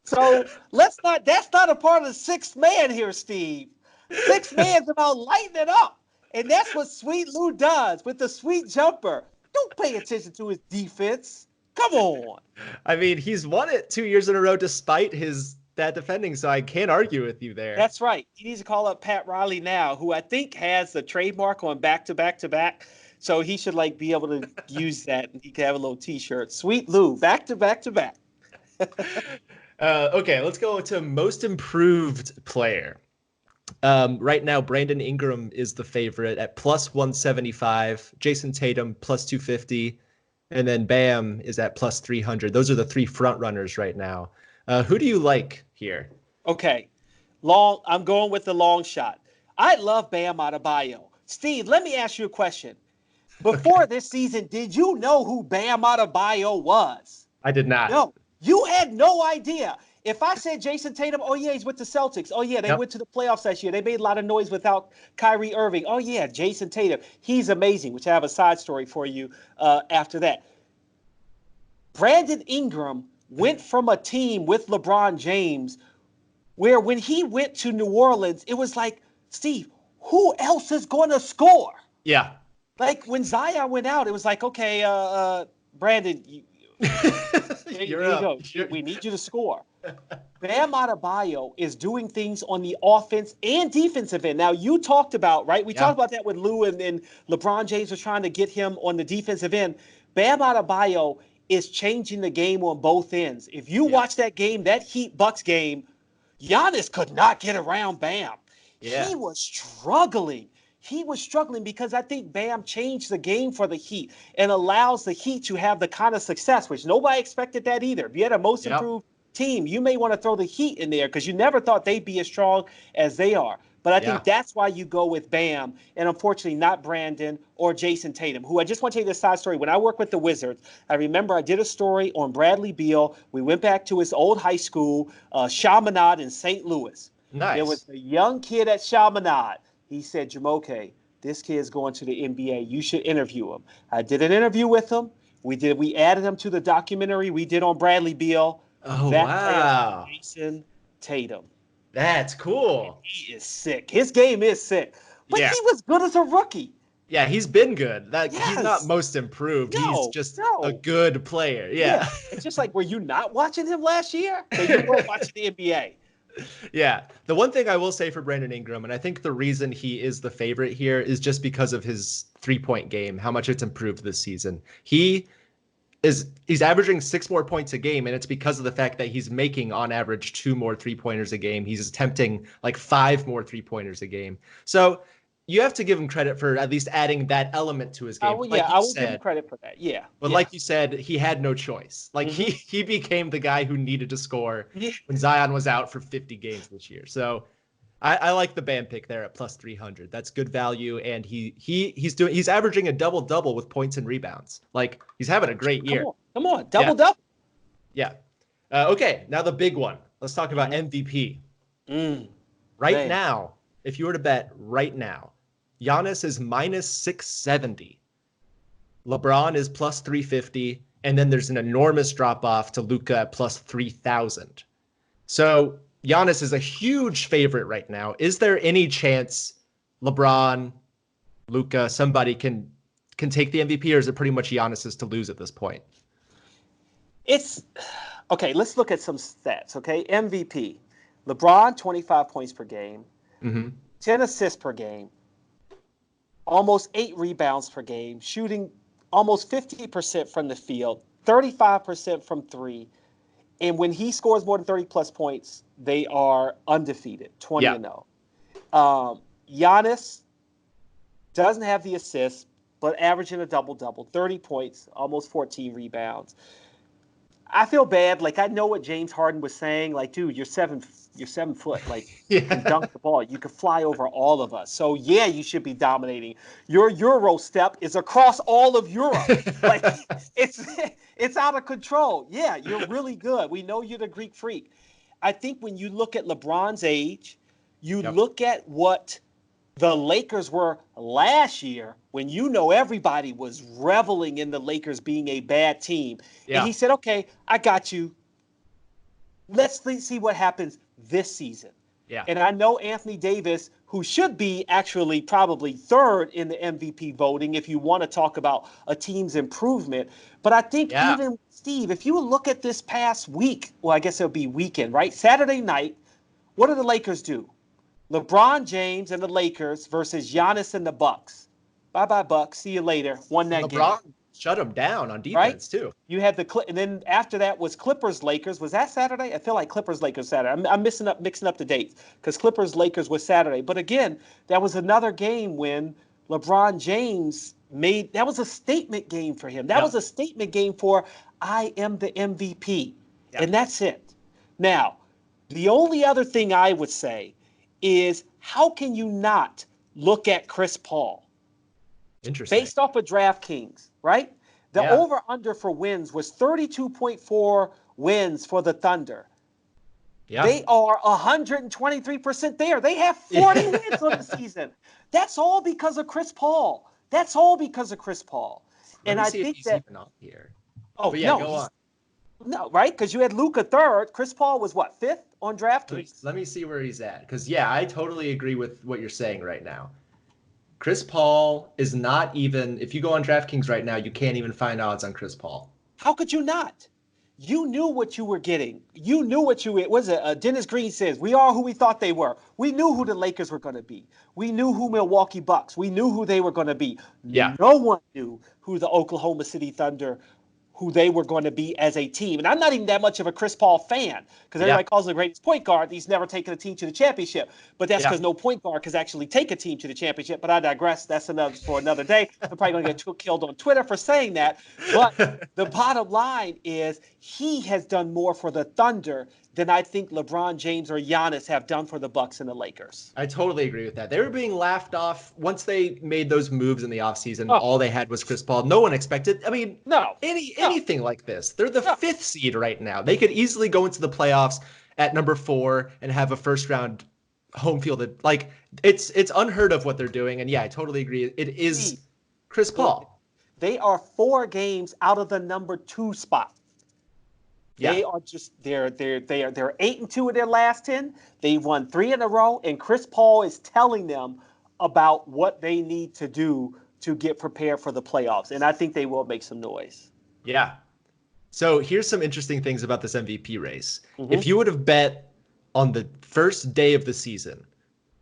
So that's not a part of the sixth man here, Steve. Sixth man's about lighting it up. And that's what Sweet Lou does with the sweet jumper. Don't pay attention to his defense. Come on. I mean, he's won it 2 years in a row despite that defending, so I can't argue with you there. That's right. He needs to call up Pat Riley now, who I think has the trademark on back-to-back-to-back. So he should be able to use that, and he can have a little T-shirt. Sweet Lou, back-to-back-to-back. Okay, let's go to most improved player. Right now, Brandon Ingram is the favorite at plus 175. Jason Tatum plus 250. And then Bam is at plus 300. Those are the three front runners right now. Who do you like here? Okay. I'm going with the long shot. I love Bam Adebayo. Steve, let me ask you a question. Before this season, did you know who Bam Adebayo was? I did not. No. You had no idea. If I said Jason Tatum, oh, yeah, he's with the Celtics. Oh, yeah, they went to the playoffs last year. They made a lot of noise without Kyrie Irving. Oh, yeah, Jason Tatum. He's amazing, which I have a side story for you after that. Brandon Ingram went from a team with LeBron James where when he went to New Orleans, it was like, Steve, who else is going to score? Yeah. Like when Zion went out, it was like, okay, Brandon, there you go. We need you to score. Bam Adebayo is doing things on the offense and defensive end. Now, you talked about, right? We talked about that with Lou and LeBron James was trying to get him on the defensive end. Bam Adebayo is changing the game on both ends. If you watch that game, that Heat-Bucks game, Giannis could not get around Bam. Yeah. He was struggling. He was struggling because I think Bam changed the game for the Heat and allows the Heat to have the kind of success, which nobody expected that either. If you had a most improved team, you may want to throw the Heat in there because you never thought they'd be as strong as they are. But I think that's why you go with Bam and unfortunately not Brandon or Jason Tatum, who I just want to tell you this side story. When I worked with the Wizards, I remember I did a story on Bradley Beal. We went back to his old high school, Chaminade in St. Louis. Nice. There was a young kid at Chaminade. He said, Jumoke, this kid's going to the NBA. You should interview him. I did an interview with him. We added him to the documentary we did on Bradley Beal. Oh, wow. Jason Tatum. That's cool. He is sick. His game is sick. But he was good as a rookie. Yeah, he's been good. That he's not Yes. most improved. He's No, just a no. good player. Yeah. Yeah. It's just like, were you not watching him last year? So you were watching the NBA. Yeah. The one thing I will say for Brandon Ingram, and I think the reason he is the favorite here is just because of his 3-point game, how much it's improved this season. He's averaging 6 more points a game, and it's because of the fact that he's making on average 2 more 3-pointers a game. He's attempting like 5 more 3-pointers a game. So you have to give him credit for at least adding that element to his game. Well, But yeah, like I you will give him said, credit for that. Yeah, but yeah. like you said, he had no choice. Like he Hmm. he became the guy who needed to score Yeah. when Zion was out for 50 games this year. So I like the Bam pick there at plus 300. That's good value, and he's averaging a double double with points and rebounds. Like he's having a great Come year. on, come on, Yeah, double double. yeah. Okay, now the big one. Let's talk about Mm-hmm. MVP. Mm, Right man, now, if you were to bet right now, Giannis is minus 670. LeBron is plus 350, and then there's an enormous drop off to Luka at plus 3,000. So Giannis is a huge favorite right now. Is there any chance LeBron, Luka, somebody can take the MVP, or is it pretty much Giannis's to lose at this point? it's okay. Let's look at some stats. Okay, MVP: LeBron 25 points per game, Mm-hmm. 10 assists per game, almost 8 rebounds per game, shooting almost 50% from the field, 35% from three. And when he scores more than 30 plus points, they are undefeated, 20 Yeah. and 0. Giannis doesn't have the assists, but averaging a double double, 30 points, almost 14 rebounds. I feel bad. Like I know what James Harden was saying. Like, dude, you're 7 foot. Like you can Yeah. dunk the ball. You can fly over all of us. So yeah, you should be dominating. Your Euro step is across all of Europe. Like it's it's out of control. Yeah, you're really good. We know you're the Greek freak. I think when you look at LeBron's age, you Yep. look at what the Lakers were last year when everybody was reveling in the Lakers being a bad team. And Yeah. he said, okay, I got you. Let's see what happens this season. Yeah. And I know Anthony Davis, who should be actually probably third in the MVP voting if you want to talk about a team's improvement. But I think Yeah. even Steve, if you look at this past week, well, I guess it'll be weekend, right? Saturday night, what do the Lakers do? LeBron James and the Lakers versus Giannis and the Bucks. Bye bye Bucks. See you later. Won And that game, LeBron shut him down on right? defense too. You had and then after that was Clippers Lakers. Was that Saturday? I feel like Clippers Lakers Saturday. I'm mixing up the dates because Clippers Lakers was Saturday. But again, that was another game when LeBron James made that was a statement game for him. That was Yep. a statement game for I am the MVP, Yeah. and that's it. Now, the only other thing I would say is how can you not look at Chris Paul Interesting. based off of DraftKings, right? The Yeah. over under for wins was 32.4 wins for the Thunder. Yeah. They are 123% there. They have 40 wins on the season. That's all because of Chris Paul. That's all because of Chris Paul. Let And me I see if think he's that, even on here. oh, But yeah, no, go on. no, right? Because you had Luka third. Chris Paul was what, fifth on DraftKings? Let me see where he's at. Because yeah, I totally agree with what you're saying right now. Chris Paul is not even, if you go on DraftKings right now, you can't even find odds on Chris Paul. How could you not? You knew what you were getting. You knew what you was it. Dennis Green says, "We are who we thought they were." We knew who the Lakers were going to be. We knew who Milwaukee Bucks. We knew who they were going to be. Yeah. No one knew who the Oklahoma City Thunder, who they were going to be as a team. And I'm not even that much of a Chris Paul fan because Yeah. everybody calls him the greatest point guard. He's never taken a team to the championship. But that's Yeah. because no point guard can actually take a team to the championship. But I digress. That's for another day. I'm probably going to get killed on Twitter for saying that. But the bottom line is he has done more for the Thunder than I think LeBron James or Giannis have done for the Bucks and the Lakers. I totally agree with that. They were being laughed off once they made those moves in the offseason. Oh, All they had was Chris Paul. No one expected. I mean, no, no, anything like this. They're the no. fifth seed right now. They could easily go into the playoffs at number 4 and have a first round home field. Like it's unheard of what they're doing. And yeah, I totally agree. It is Chris Paul. They are 4 games out of the number 2 spot. Yeah. They are just they're 8-2 in their last 10. They won 3 in a row, and Chris Paul is telling them about what they need to do to get prepared for the playoffs. And I think they will make some noise. Yeah. So here's some interesting things about this MVP race. Mm-hmm. If you would have bet on the first day of the season,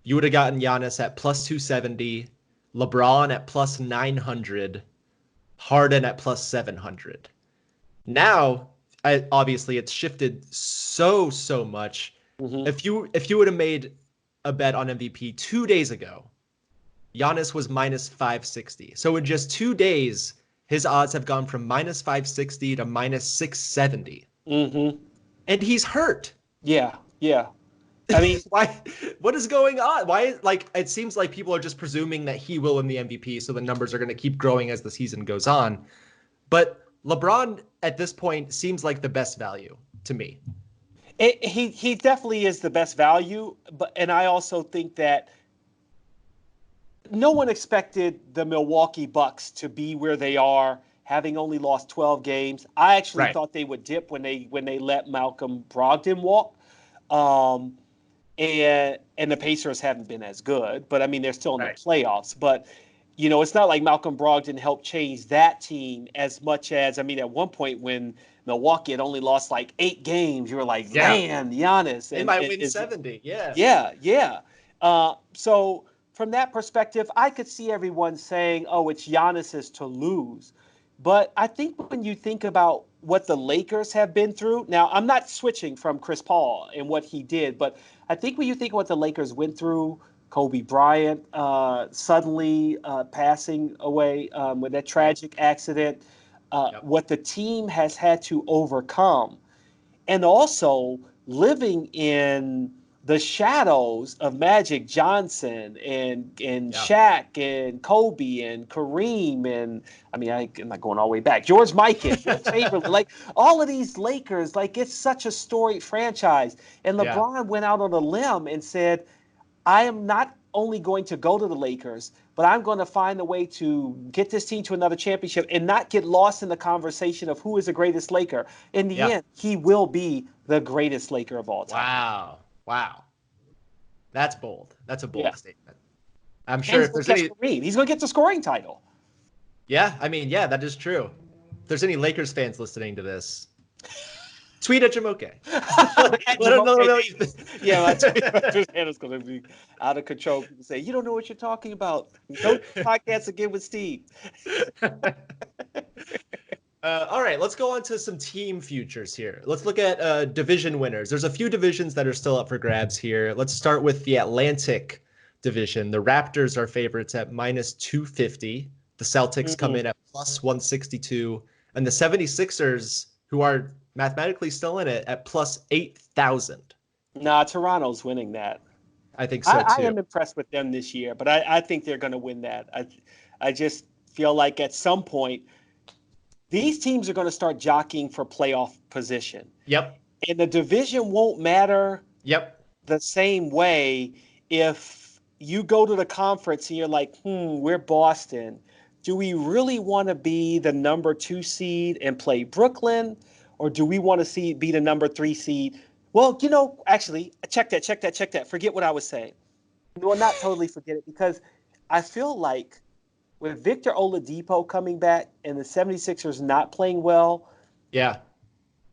you would have gotten Giannis at plus 270, LeBron at plus 900, Harden at plus 700. Now, obviously, it's shifted so much. Mm-hmm. If you would have made a bet on MVP 2 days ago, Giannis was minus 560. So in just 2 days, his odds have gone from minus 560 to minus 670. Mm-hmm. And he's hurt. Yeah. Yeah. I mean, why? What is going on? Why? Like, it seems like people are just presuming that he will win the MVP, so the numbers are going to keep growing as the season goes on. But LeBron at this point seems like the best value to me. he definitely is the best value, and I also think that no one expected the Milwaukee Bucks to be where they are, having only lost 12 games. I actually thought they would dip when they let Malcolm Brogdon walk. And the Pacers haven't been as good, but I mean, they're still in the playoffs. But, it's not like Malcolm Brogdon helped change that team as much as, I mean, at one point when Milwaukee had only lost like 8 games, you were like, man, Giannis. They might win 70. Yeah. Yeah. So from that perspective, I could see everyone saying, oh, it's Giannis's to lose. But I think when you think about what the Lakers have been through, now I'm not switching from Chris Paul and what he did, but I think when you think of what the Lakers went through, Kobe Bryant suddenly passing away with that tragic accident, what the team has had to overcome, and also living in the shadows of Magic Johnson and Shaq and Kobe and Kareem and I'm not going all the way back. George Mikan, Chamberlain, like all of these Lakers, like it's such a storied franchise. And LeBron went out on a limb and said, I am not only going to go to the Lakers, but I'm going to find a way to get this team to another championship and not get lost in the conversation of who is the greatest Laker. In the end, he will be the greatest Laker of all time. Wow. That's bold. That's a bold statement. I'm sure if there's any... He's going to get the scoring title. Yeah, I mean, that is true. If there's any Lakers fans listening to this, tweet at Jumoke. Let him know. Yeah, my Twitter's handle's going to be out of control. People say, you don't know what you're talking about. Don't podcast again with Steve. All right, let's go on to some team futures here. Let's look at division winners. There's a few divisions that are still up for grabs here. Let's start with the Atlantic division. The Raptors are favorites at minus 250. The Celtics come in at plus 162. And the 76ers, who are mathematically still in it, at plus 8,000. Nah, Toronto's winning that. I think so, too. I am impressed with them this year, but I think they're going to win that. I just feel like at some point, these teams are going to start jockeying for playoff position. Yep. And the division won't matter the same way if you go to the conference and you're like, we're Boston. Do we really want to be the number 2 seed and play Brooklyn? Or do we want to be the number 3 seed? Well, actually, check that. Forget what I was saying. Well, not totally forget it, because I feel like with Victor Oladipo coming back and the 76ers not playing well,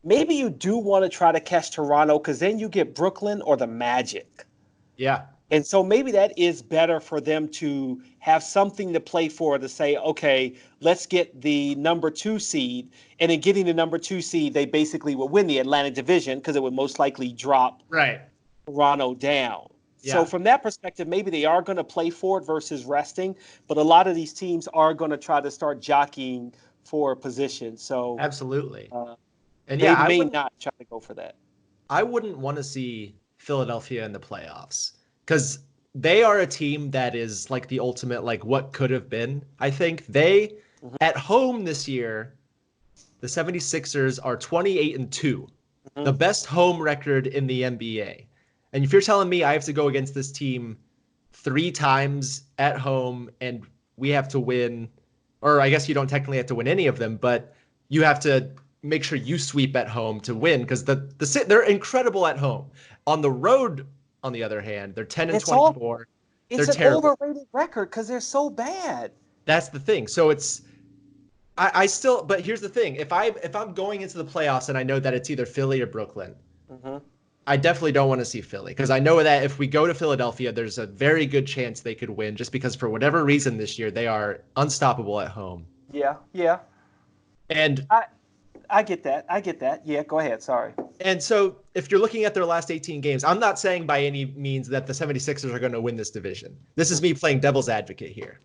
maybe you do want to try to catch Toronto, because then you get Brooklyn or the Magic. Yeah. And so maybe that is better for them to have something to play for, to say, okay, let's get the number 2 seed. And in getting the number 2 seed, they basically will win the Atlantic division, because it would most likely drop Toronto down. Yeah. So from that perspective, maybe they are going to play for it versus resting. But a lot of these teams are going to try to start jockeying for position. So absolutely. And they may not try to go for that. I wouldn't want to see Philadelphia in the playoffs, because they are a team that is like the ultimate, like what could have been. I think they, at home this year, the 76ers are 28-2, the best home record in the NBA. And if you're telling me I have to go against this team 3 times at home and we have to win, or I guess you don't technically have to win any of them, but you have to make sure you sweep at home to win, because they're incredible at home. On the road, on the other hand, they're 10-24. It's an overrated record because they're so bad. That's the thing. So I still, but here's the thing. If I'm going into the playoffs and I know that it's either Philly or Brooklyn, Hmm. I definitely don't want to see Philly because I know that if we go to Philadelphia, there's a very good chance they could win just because for whatever reason this year they are unstoppable at home. Yeah, yeah. And I I get that. I get that. Yeah, go ahead. Sorry. and so if you're looking at their last 18 games, I'm not saying by any means that the 76ers are going to win this division. This is me playing devil's advocate here.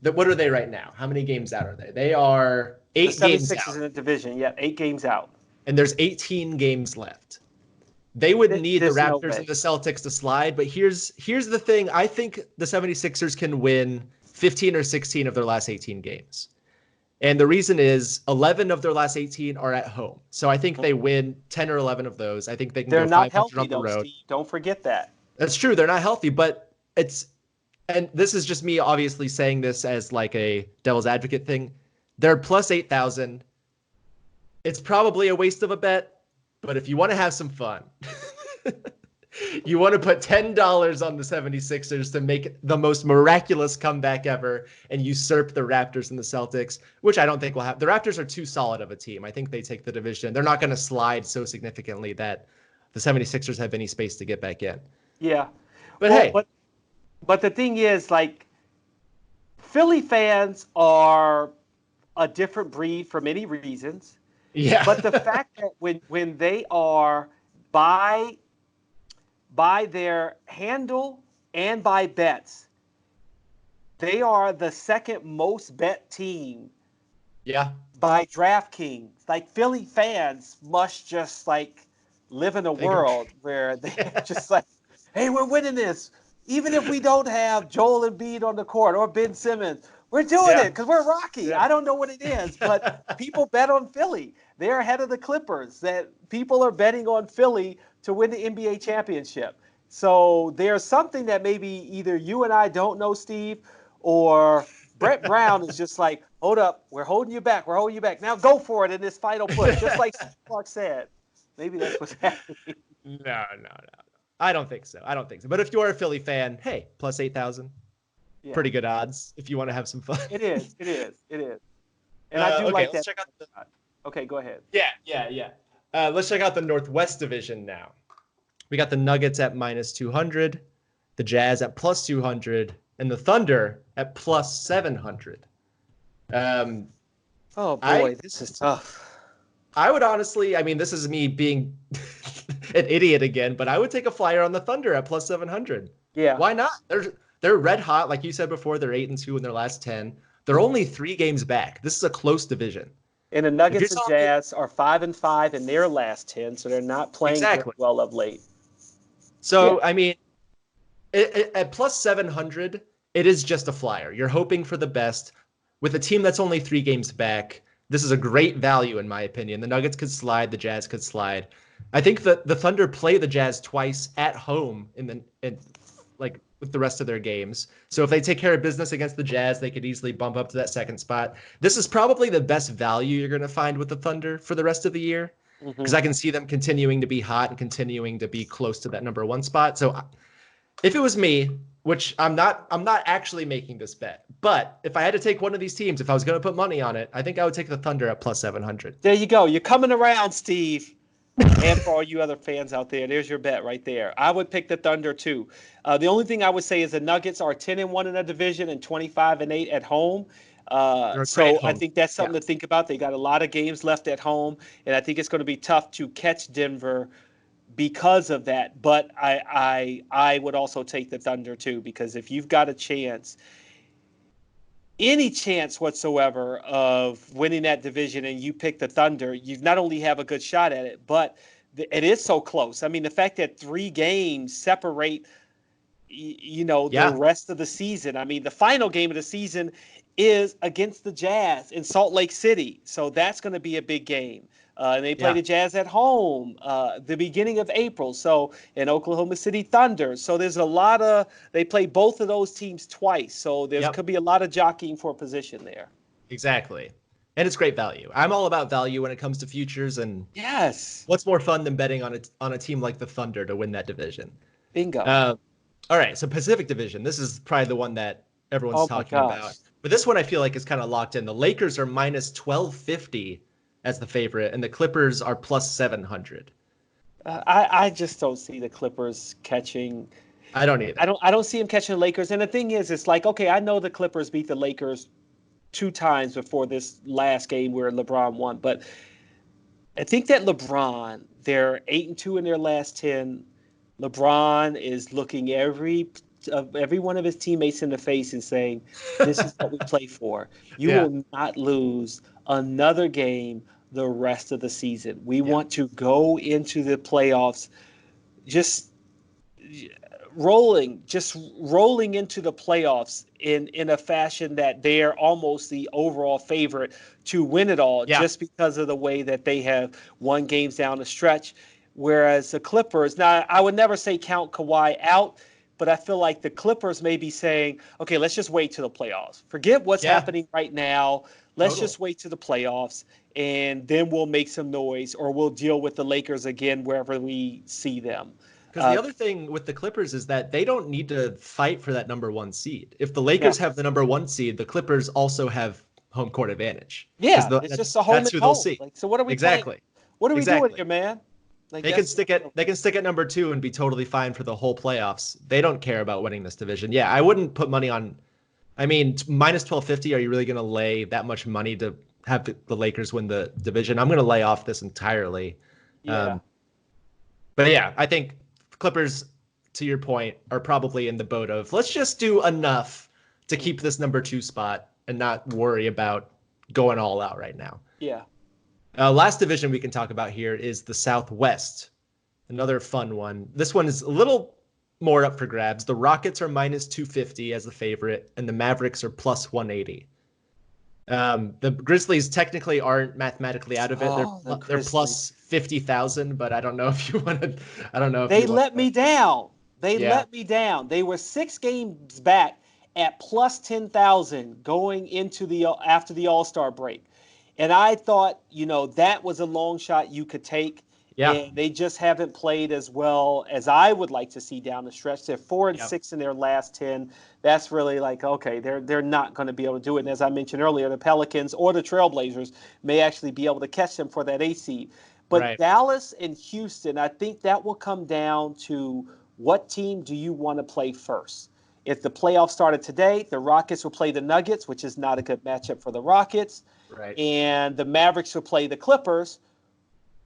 What are they right now? How many games out are they? They are The 8 games 76ers out, in the division. Yeah, 8 games out. and there's 18 games left. They would need the There's no Raptors way. and the Celtics to slide, but here's the thing. I think the 76ers can win 15 or 16 of their last 18 games. And the reason is 11 of their last 18 are at home. So I think they win 10 or 11 of those. I think they can They're go not 500 on healthy the though, road. Steve. Don't forget that. That's true. They're not healthy, but and this is just me obviously saying this as like a devil's advocate thing. They're plus 8,000. It's probably a waste of a bet, but if you want to have some fun, you want to put $10 on the 76ers to make the most miraculous comeback ever and usurp the Raptors and the Celtics, which I don't think will happen. The Raptors are too solid of a team. I think they take the division. They're not going to slide so significantly that the 76ers have any space to get back in. Yeah. But Well, hey, but the thing is, like, Philly fans are a different breed for many reasons. yeah. But the fact that when they are by their handle and by bets, they are the second most bet team Yeah. by DraftKings. Like, Philly fans must just like live in a world where they're just like, hey, we're winning this. Even if we don't have Joel Embiid on the court or Ben Simmons, we're doing it Yeah. because we're Rocky. Yeah. I don't know what it is, but people bet on Philly. They're ahead of the Clippers. That people are betting on Philly to win the NBA championship. So there's something that maybe either you and I don't know, Steve, or Brett Brown is just like, hold up, we're holding you back. We're holding you back. Now go for it in this final push, just like Clark said. Maybe that's what's happening. No. I don't think so. But if you're a Philly fan, hey, plus 8,000. Yeah. Pretty good odds if you want to have some fun. It is. And I do okay, like let's that. check out the Okay, go ahead. Yeah. Let's check out the Northwest Division now. We got the Nuggets at minus 200, the Jazz at plus 200, and the Thunder at plus 700. Oh boy, this is tough. I would honestly, I mean, this is me being an idiot again, but I would take a flyer on the Thunder at plus 700. Yeah. Why not? They're red hot, like you said before. They're 8-2 in their last 10. They're only 3 games back. This is a close division. And the Nuggets and Jazz are 5-5 in their last 10, so they're not playing very well of late. So, yeah. I mean, at plus 700, it is just a flyer. You're hoping for the best. With a team that's only 3 games back, this is a great value, in my opinion. The Nuggets could slide. The Jazz could slide. I think that the Thunder play the Jazz twice at home like with the rest of their games. So if they take care of business against the Jazz, they could easily bump up to that second spot. This is probably the best value you're going to find with the Thunder for the rest of the year, because I can see them continuing to be hot and continuing to be close to that number 1 spot. So if it was me, which I'm not actually making this bet, but if I had to take one of these teams, if I was going to put money on it, I think I would take the Thunder at plus 700. There you go. You're coming around, Steve. And for all you other fans out there, there's your bet right there. I would pick the Thunder too. The only thing I would say is the Nuggets are 10-1 in the division and 25-8 at home. So I think that's something to think about. They got a lot of games left at home, and I think it's going to be tough to catch Denver because of that. But I would also take the Thunder too, because if you've got a chance, any chance whatsoever of winning that division and you pick the Thunder, you not only have a good shot at it, but it is so close. I mean, the fact that 3 games separate, the rest of the season. I mean, the final game of the season is against the Jazz in Salt Lake City. So that's going to be a big game. And they play the Jazz at home the beginning of April. So in Oklahoma City Thunder. So there's they play both of those teams twice. So there could be a lot of jockeying for position there. Exactly. And it's great value. I'm all about value when it comes to futures. And yes, what's more fun than betting on a team like the Thunder to win that division? Bingo. All right. So Pacific Division. This is probably the one that everyone's talking about. But this one I feel like is kind of locked in. The Lakers are minus 1250 as the favorite, and the Clippers are plus 700. I just don't see the Clippers catching. I don't either. I don't see them catching the Lakers. And the thing is, it's like, okay, I know the Clippers beat the Lakers 2 times before this last game where LeBron won, but I think that LeBron, they're 8-2 in their last 10. LeBron is looking every one of his teammates in the face and saying, "This is what we play for. You Yeah. will not lose another game the rest of the season. We Yeah. want to go into the playoffs just just rolling into the playoffs in a fashion that they're almost the overall favorite to win it all, Yeah. just because of the way that they have won games down the stretch. Whereas the Clippers, now I would never say count Kawhi out, but I feel like the Clippers may be saying, okay, let's just wait to the playoffs. Forget what's Yeah. happening right now. Let's Totally. just wait to the playoffs, and then we'll make some noise, or we'll deal with the Lakers again wherever we see them. Because the other thing with the Clippers is that they don't need to fight for that number one seed. If the Lakers Yeah. have the number one seed, the Clippers also have home court advantage. Yeah, Because it's just a home that's and who they'll home. see. Like, so what are we playing? Exactly. What are we doing Exactly. here, man? Like, They can stick at number two and be totally fine for the whole playoffs. They don't care about winning this division. Yeah, I wouldn't put money on. I mean, minus 1250. Are you really going to lay that much money to have the Lakers win the division? I'm going to lay off this entirely. Yeah. But yeah, I think Clippers, to your point, are probably in the boat of let's just do enough to keep this number two spot and not worry about going all out right now. Yeah. Last division we can talk about here is the Southwest. Another fun one. This one is a little more up for grabs. The Rockets are minus 250 as the favorite, and the Mavericks are plus 180. The Grizzlies technically aren't mathematically out of it. They're plus 50,000, but I don't know if you want to. I don't know if they let me down. They Yeah. let me down. They were 6 games back at plus 10,000 going into the after the All-Star break. And I thought, that was a long shot you could take. Yeah. And they just haven't played as well as I would like to see down the stretch. They're 4-6 in their last 10. That's really like, okay, they're not going to be able to do it. And as I mentioned earlier, the Pelicans or the Trailblazers may actually be able to catch them for that 8 seed. But Right. Dallas and Houston, I think that will come down to what team do you want to play first? If the playoffs started today, the Rockets will play the Nuggets, which is not a good matchup for the Rockets. Right. And the Mavericks will play the Clippers,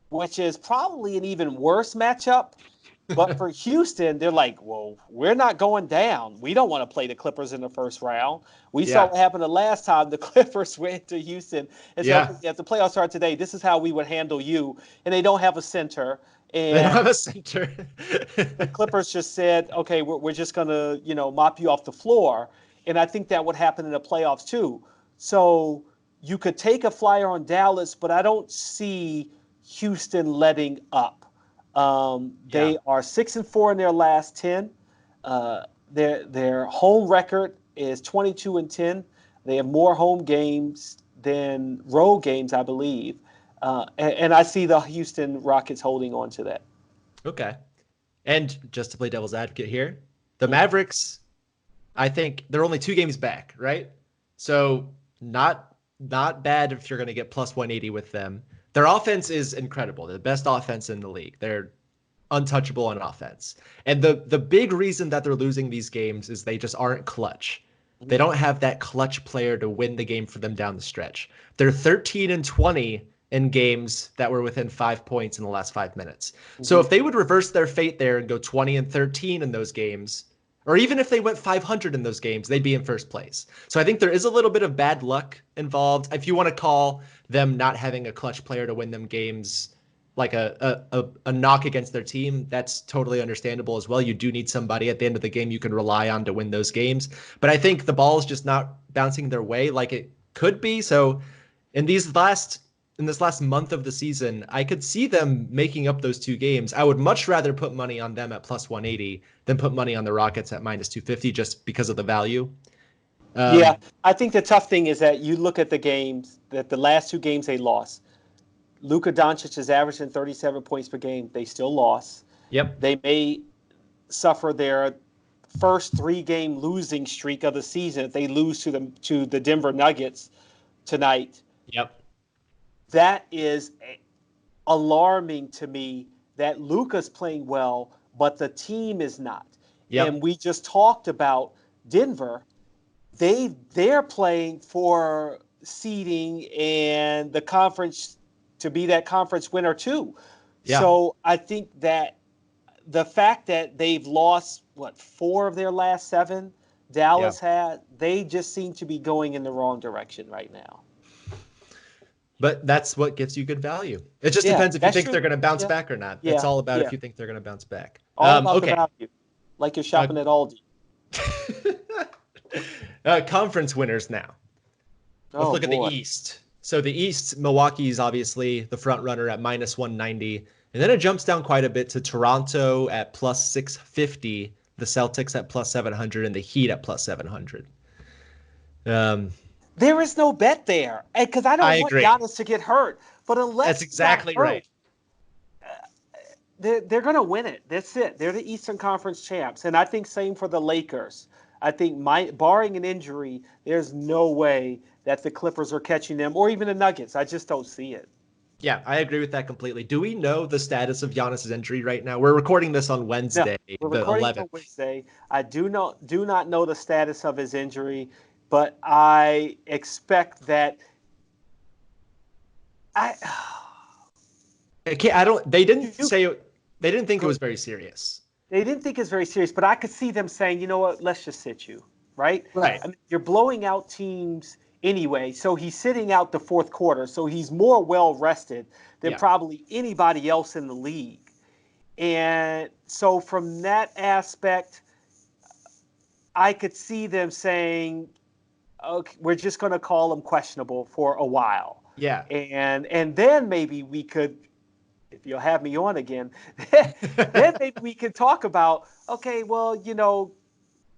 which is probably an even worse matchup. But for Houston, they're like, well, we're not going down. We don't want to play the Clippers in the first round. We saw what happened the last time the Clippers went to Houston and said, okay, if the playoffs start today, this is how we would handle you. And they don't have a center. And They don't have a center. the Clippers just said, okay, we're just going to, mop you off the floor. And I think that would happen in the playoffs too. So you could take a flyer on Dallas, but I don't see Houston letting up. They are 6-4 in their last 10. Their home record is 22-10. They have more home games than road games, I believe. And I see the Houston Rockets holding on to that. Okay. And just to play devil's advocate here, the Mavericks, I think they're only 2 games back, right? So not bad if you're going to get plus 180 with them. Their offense is incredible. They're the best offense in the league. They're untouchable on offense. And the big reason that they're losing these games is they just aren't clutch. They don't have that clutch player to win the game for them down the stretch. They're 13-20 in games that were within 5 points in the last 5 minutes. So if they would reverse their fate there and go 20-13 in those games, or even if they went 500 in those games, they'd be in first place. So I think there is a little bit of bad luck involved. If you want to call them not having a clutch player to win them games like a knock against their team, that's totally understandable as well. You do need somebody at the end of the game you can rely on to win those games. But I think the ball is just not bouncing their way like it could be. So in this last month of the season, I could see them making up those 2 games. I would much rather put money on them at plus 180 than put money on the Rockets at minus 250 just because of the value. Yeah, I think the tough thing is that you look at the games, that the last 2 games they lost. Luka Doncic is averaging 37 points per game. They still lost. Yep. They may suffer their first 3-game losing streak of the season, if they lose to the Denver Nuggets tonight, Yep. that is alarming to me that Luka's playing well, but the team is not. Yep. And we just talked about Denver. They're playing for seeding and the conference to be that conference winner too. Yeah. So I think that the fact that they've lost 4 of their last 7, Yeah. Dallas had, they just seem to be going in the wrong direction right now. But that's what gives you good value. It just Yeah, depends if you that's think true. they're going to bounce Yeah, back or not. It's yeah, all about yeah. if you think they're going to bounce back. All about the Okay. value, like you're shopping at Aldi. Conference winners now. Let's Oh look at the boy. East. So the East, Milwaukee's obviously the front runner at minus 190. And then it jumps down quite a bit to Toronto at plus 650, the Celtics at plus 700, and the Heat at plus 700. There is no bet there, because I I don't want agree. Giannis to get hurt. But That's unless he got exactly hurt, right. they're going to win it. That's it. They're the Eastern Conference champs, and I think same for the Lakers. I think barring an injury, there's no way that the Clippers are catching them, or even the Nuggets. I just don't see it. Yeah, I agree with that completely. Do we know the status of Giannis's injury right now? We're recording this on No, Wednesday, we're the recording 11th. on Wednesday. I do not know the status of his injury, but I expect that. I don't. They didn't say. They didn't think it was very serious. They didn't think it's very serious, but I could see them saying, you know what, let's just sit you, right? Right. I mean, you're blowing out teams anyway, so he's sitting out the fourth quarter, so he's more well rested than probably anybody else in the league. And so from that aspect, I could see them saying, okay, we're just going to call him questionable for a while. Yeah. And then maybe we could, if you'll have me on again, then maybe we could talk about, okay, well,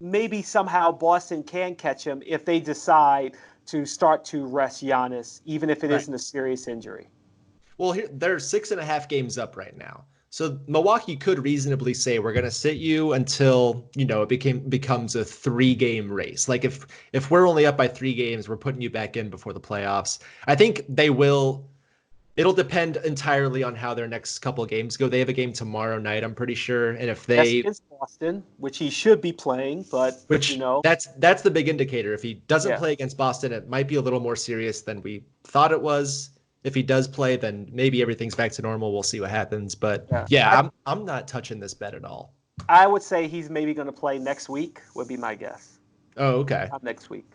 maybe somehow Boston can catch him if they decide to start to rest Giannis, even if it isn't a serious injury. Well, they're 6.5 games up right now. So Milwaukee could reasonably say we're going to sit you until, it becomes a 3-game race. Like if we're only up by 3 games, we're putting you back in before the playoffs. I think they will. It'll depend entirely on how their next couple of games go. They have a game tomorrow night, I'm pretty sure. And if That's they against Boston, which he should be playing, but that's the big indicator. If he doesn't play against Boston, it might be a little more serious than we thought it was. If he does play, then maybe everything's back to normal. We'll see what happens. But I'm not touching this bet at all. I would say he's maybe going to play next week, would be my guess. Oh, okay. Not next week.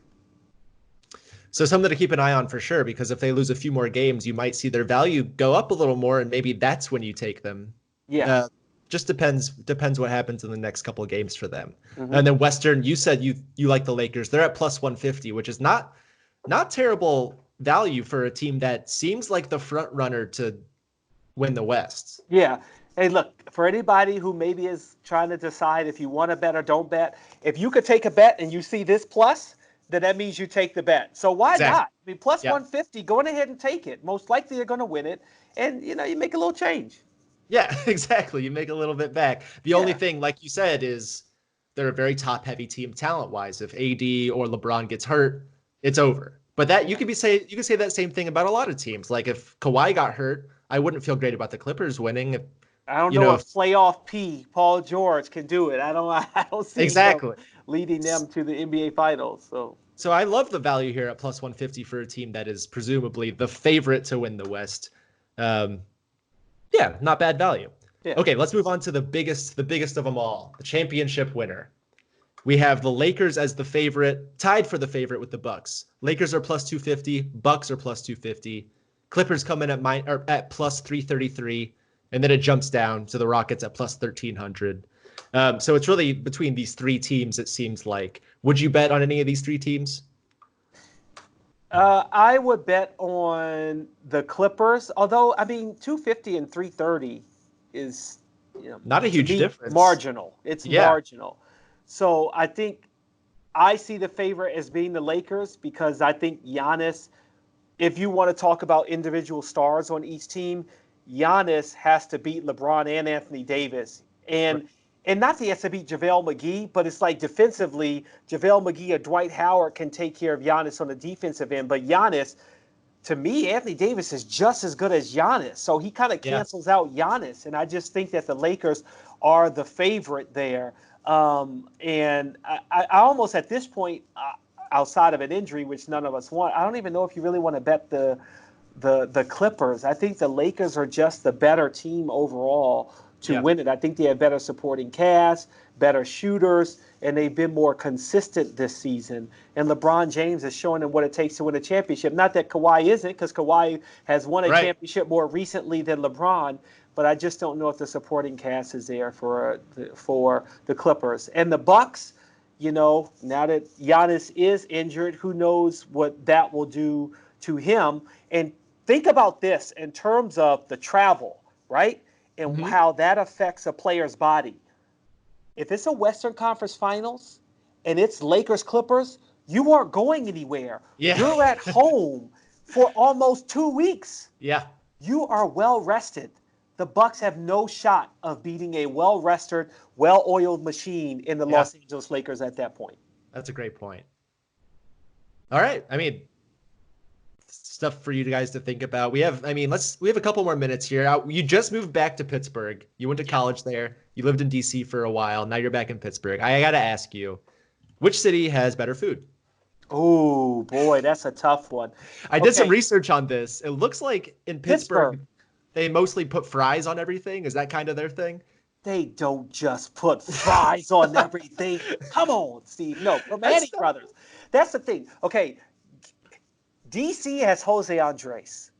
So something to keep an eye on for sure, because if they lose a few more games, you might see their value go up a little more, and maybe that's when you take them. Yeah. Just depends what happens in the next couple of games for them. Mm-hmm. And then Western, you said you like the Lakers. They're at plus 150, which is not terrible value for a team that seems like the front runner to win the West. Yeah. Hey, look, for anybody who maybe is trying to decide if you want to bet or don't bet, if you could take a bet and you see this plus, then that means you take the bet. So why not? I mean, plus 150, go on ahead and take it. Most likely you're going to win it. And, you make a little change. Yeah, exactly. You make a little bit back. The only thing, like you said, is they're a very top-heavy team talent-wise. If AD or LeBron gets hurt, it's over. But that you could say that same thing about a lot of teams. Like if Kawhi got hurt, I wouldn't feel great about the Clippers winning. I don't know if playoff Paul George can do it. I don't see him leading them to the NBA Finals. So I love the value here at plus 150 for a team that is presumably the favorite to win the West. Not bad value. Yeah. Okay, let's move on to the biggest of them all, the championship winner. We have the Lakers as the favorite, tied for the favorite with the Bucks. Lakers are plus 250, Bucks are plus 250. Clippers come in at plus 333, and then it jumps down to the Rockets at plus 1300. So it's really between these 3 teams, it seems like. Would you bet on any of these 3 teams? I would bet on the Clippers, although, 250 and 330 is, not a huge difference. Marginal. It's marginal. So I think I see the favorite as being the Lakers because I think Giannis, if you want to talk about individual stars on each team, Giannis has to beat LeBron and Anthony Davis. And and not that he has to beat JaVale McGee, but it's like defensively, JaVale McGee or Dwight Howard can take care of Giannis on the defensive end. But Giannis, to me, Anthony Davis is just as good as Giannis. So he kind of Yeah. cancels out Giannis. And I just think that the Lakers are the favorite there. And I almost at this point, outside of an injury, which none of us want, I don't even know if you really want to bet the Clippers. I think the Lakers are just the better team overall to win it. I think they have better supporting cast, better shooters, and they've been more consistent this season. And LeBron James is showing them what it takes to win a championship. Not that Kawhi isn't, because Kawhi has won a championship more recently than LeBron, but I just don't know if the supporting cast is there for the Clippers. And the Bucks, now that Giannis is injured, who knows what that will do to him. And think about this in terms of the travel, right? And how that affects a player's body. If it's a Western Conference Finals and it's Lakers Clippers, you aren't going anywhere. Yeah. You're at home for almost 2 weeks. Yeah. You are well rested. The Bucks have no shot of beating a well-rested, well-oiled machine in the Los Angeles Lakers at that point. That's a great point. All right. I mean, stuff for you guys to think about. We have a couple more minutes here. You just moved back to Pittsburgh. You went to college there. You lived in DC for a while. Now you're back in Pittsburgh. I got to ask you, which city has better food? Oh, boy, that's a tough one. I did some research on this. It looks like in Pittsburgh, they mostly put fries on everything. Is that kind of their thing? They don't just put fries on everything. Come on, Steve. No, Romani Brothers. That's the thing. Okay, DC has Jose Andres,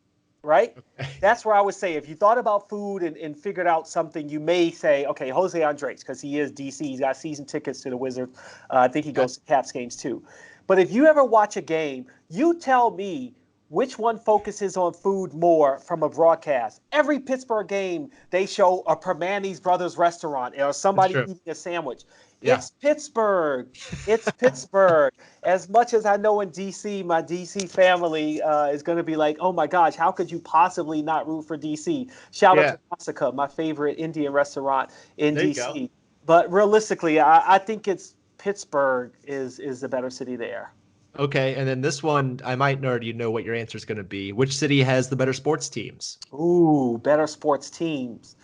right? Okay. That's where I would say if you thought about food and figured out something, you may say, okay, Jose Andres, because he is DC. He's got season tickets to the Wizards. I think he goes to Caps games too. But if you ever watch a game, you tell me which one focuses on food more from a broadcast. Every Pittsburgh game, they show a Permanis Brothers restaurant or somebody eating a sandwich. Yeah. It's Pittsburgh. It's Pittsburgh. As much as I know in D.C., my D.C. family is going to be like, oh, my gosh, how could you possibly not root for D.C.? Shout out to Massacre, my favorite Indian restaurant in D.C. But realistically, I think it's Pittsburgh is the better city there. Okay, and then this one, I might already know what your answer is going to be. Which city has the better sports teams? Ooh, better sports teams.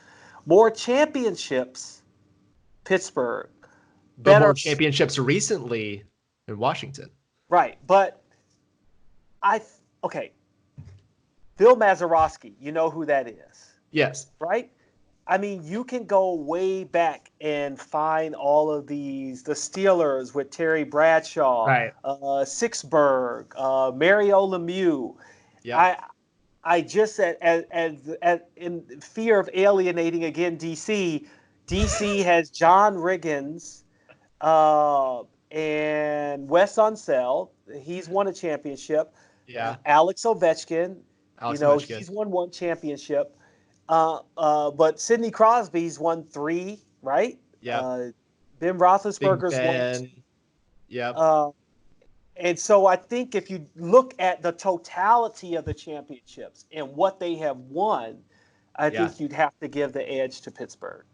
More championships, Pittsburgh. But more championships recently in Washington. Right, but Bill Mazeroski, you know who that is. Yes. Right? I mean, you can go way back and find all of the Steelers with Terry Bradshaw, Sixburg, Mario Lemieux. Yeah. I just in fear of alienating again DC has John Riggins and Wes Unseld. He's won a championship. Yeah. Alex Ovechkin. He's won one championship. But Sidney Crosby's won 3, right? Yeah. Ben Roethlisberger's won 2. Yeah. And so I think if you look at the totality of the championships and what they have won, I think you'd have to give the edge to Pittsburgh.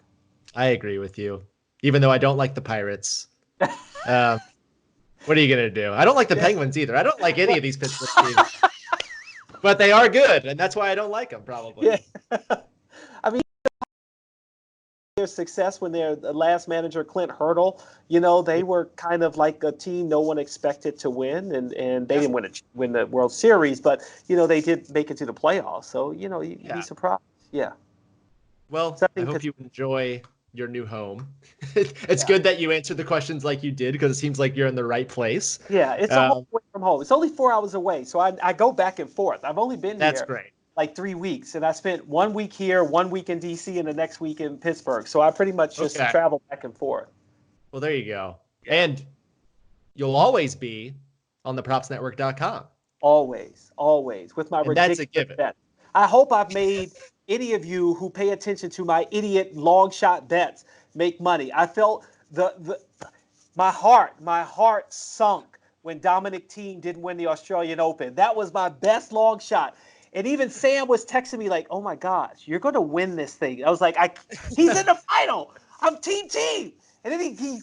I agree with you, even though I don't like the Pirates. What are you going to do? I don't like the Penguins either. I don't like any of these Pittsburgh teams. But they are good, and that's why I don't like them, probably. Yeah. I mean, their success when their last manager, Clint Hurdle, they were kind of like a team no one expected to win, and they didn't win the World Series, but, they did make it to the playoffs. So, you'd be surprised. Yeah. Well, I hope you enjoy your new home. It's good that you answered the questions like you did, because it seems like you're in the right place. Yeah, it's a whole way from home. It's only 4 hours away, so I go back and forth. I've only been here great. Like 3 weeks, and I spent 1 week here, 1 week in D.C., and the next week in Pittsburgh. So I pretty much just travel back and forth. Well, there you go. Yeah. And you'll always be on thepropsnetwork.com. Always, with my ridiculous that's a given. bet. I hope I've made any of you who pay attention to my idiot long shot bets make money. I felt my heart sunk when Dominic Thiem didn't win the Australian Open. That was my best long shot. And even Sam was texting me like, oh my gosh, you're going to win this thing. I was like, he's in the final. I'm Team T. And then he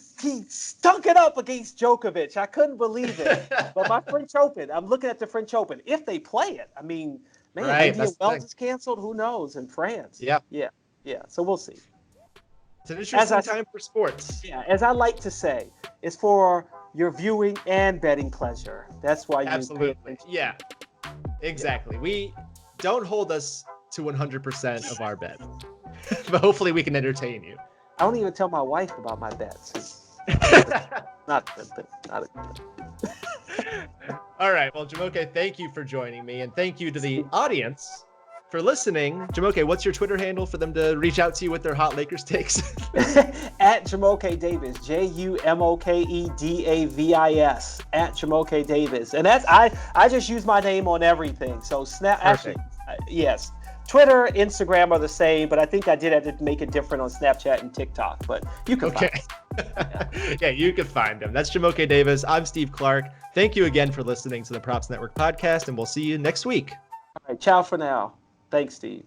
stunk it up against Djokovic. I couldn't believe it. But my French Open, I'm looking at the French Open. If they play it, I mean, man, Right, Indian Wells is canceled. Who knows? In France. Yeah. Yeah. Yeah. So we'll see. It's an interesting time for sports. Yeah. As I like to say, it's for your viewing and betting pleasure. That's why you Absolutely. Yeah. Exactly. We don't hold us to 100% of our bet. But hopefully we can entertain you. I don't even tell my wife about my bets. Not a good thing. All right. Well, Jumoke, thank you for joining me. And thank you to the audience for listening. Jumoke, what's your Twitter handle for them to reach out to you with their hot Lakers takes? At Jumoke Davis, JUMOKEDAVIS, at Jumoke Davis. And that's I just use my name on everything. So Perfect. Yes. Twitter, Instagram are the same, but I think I did have to make it different on Snapchat and TikTok. But you can find it. Yeah, you can find him. That's Jumoke Davis. I'm Steve Clark. Thank you again for listening to the Props Network podcast, and we'll see you next week. All right, ciao for now. Thanks, Steve.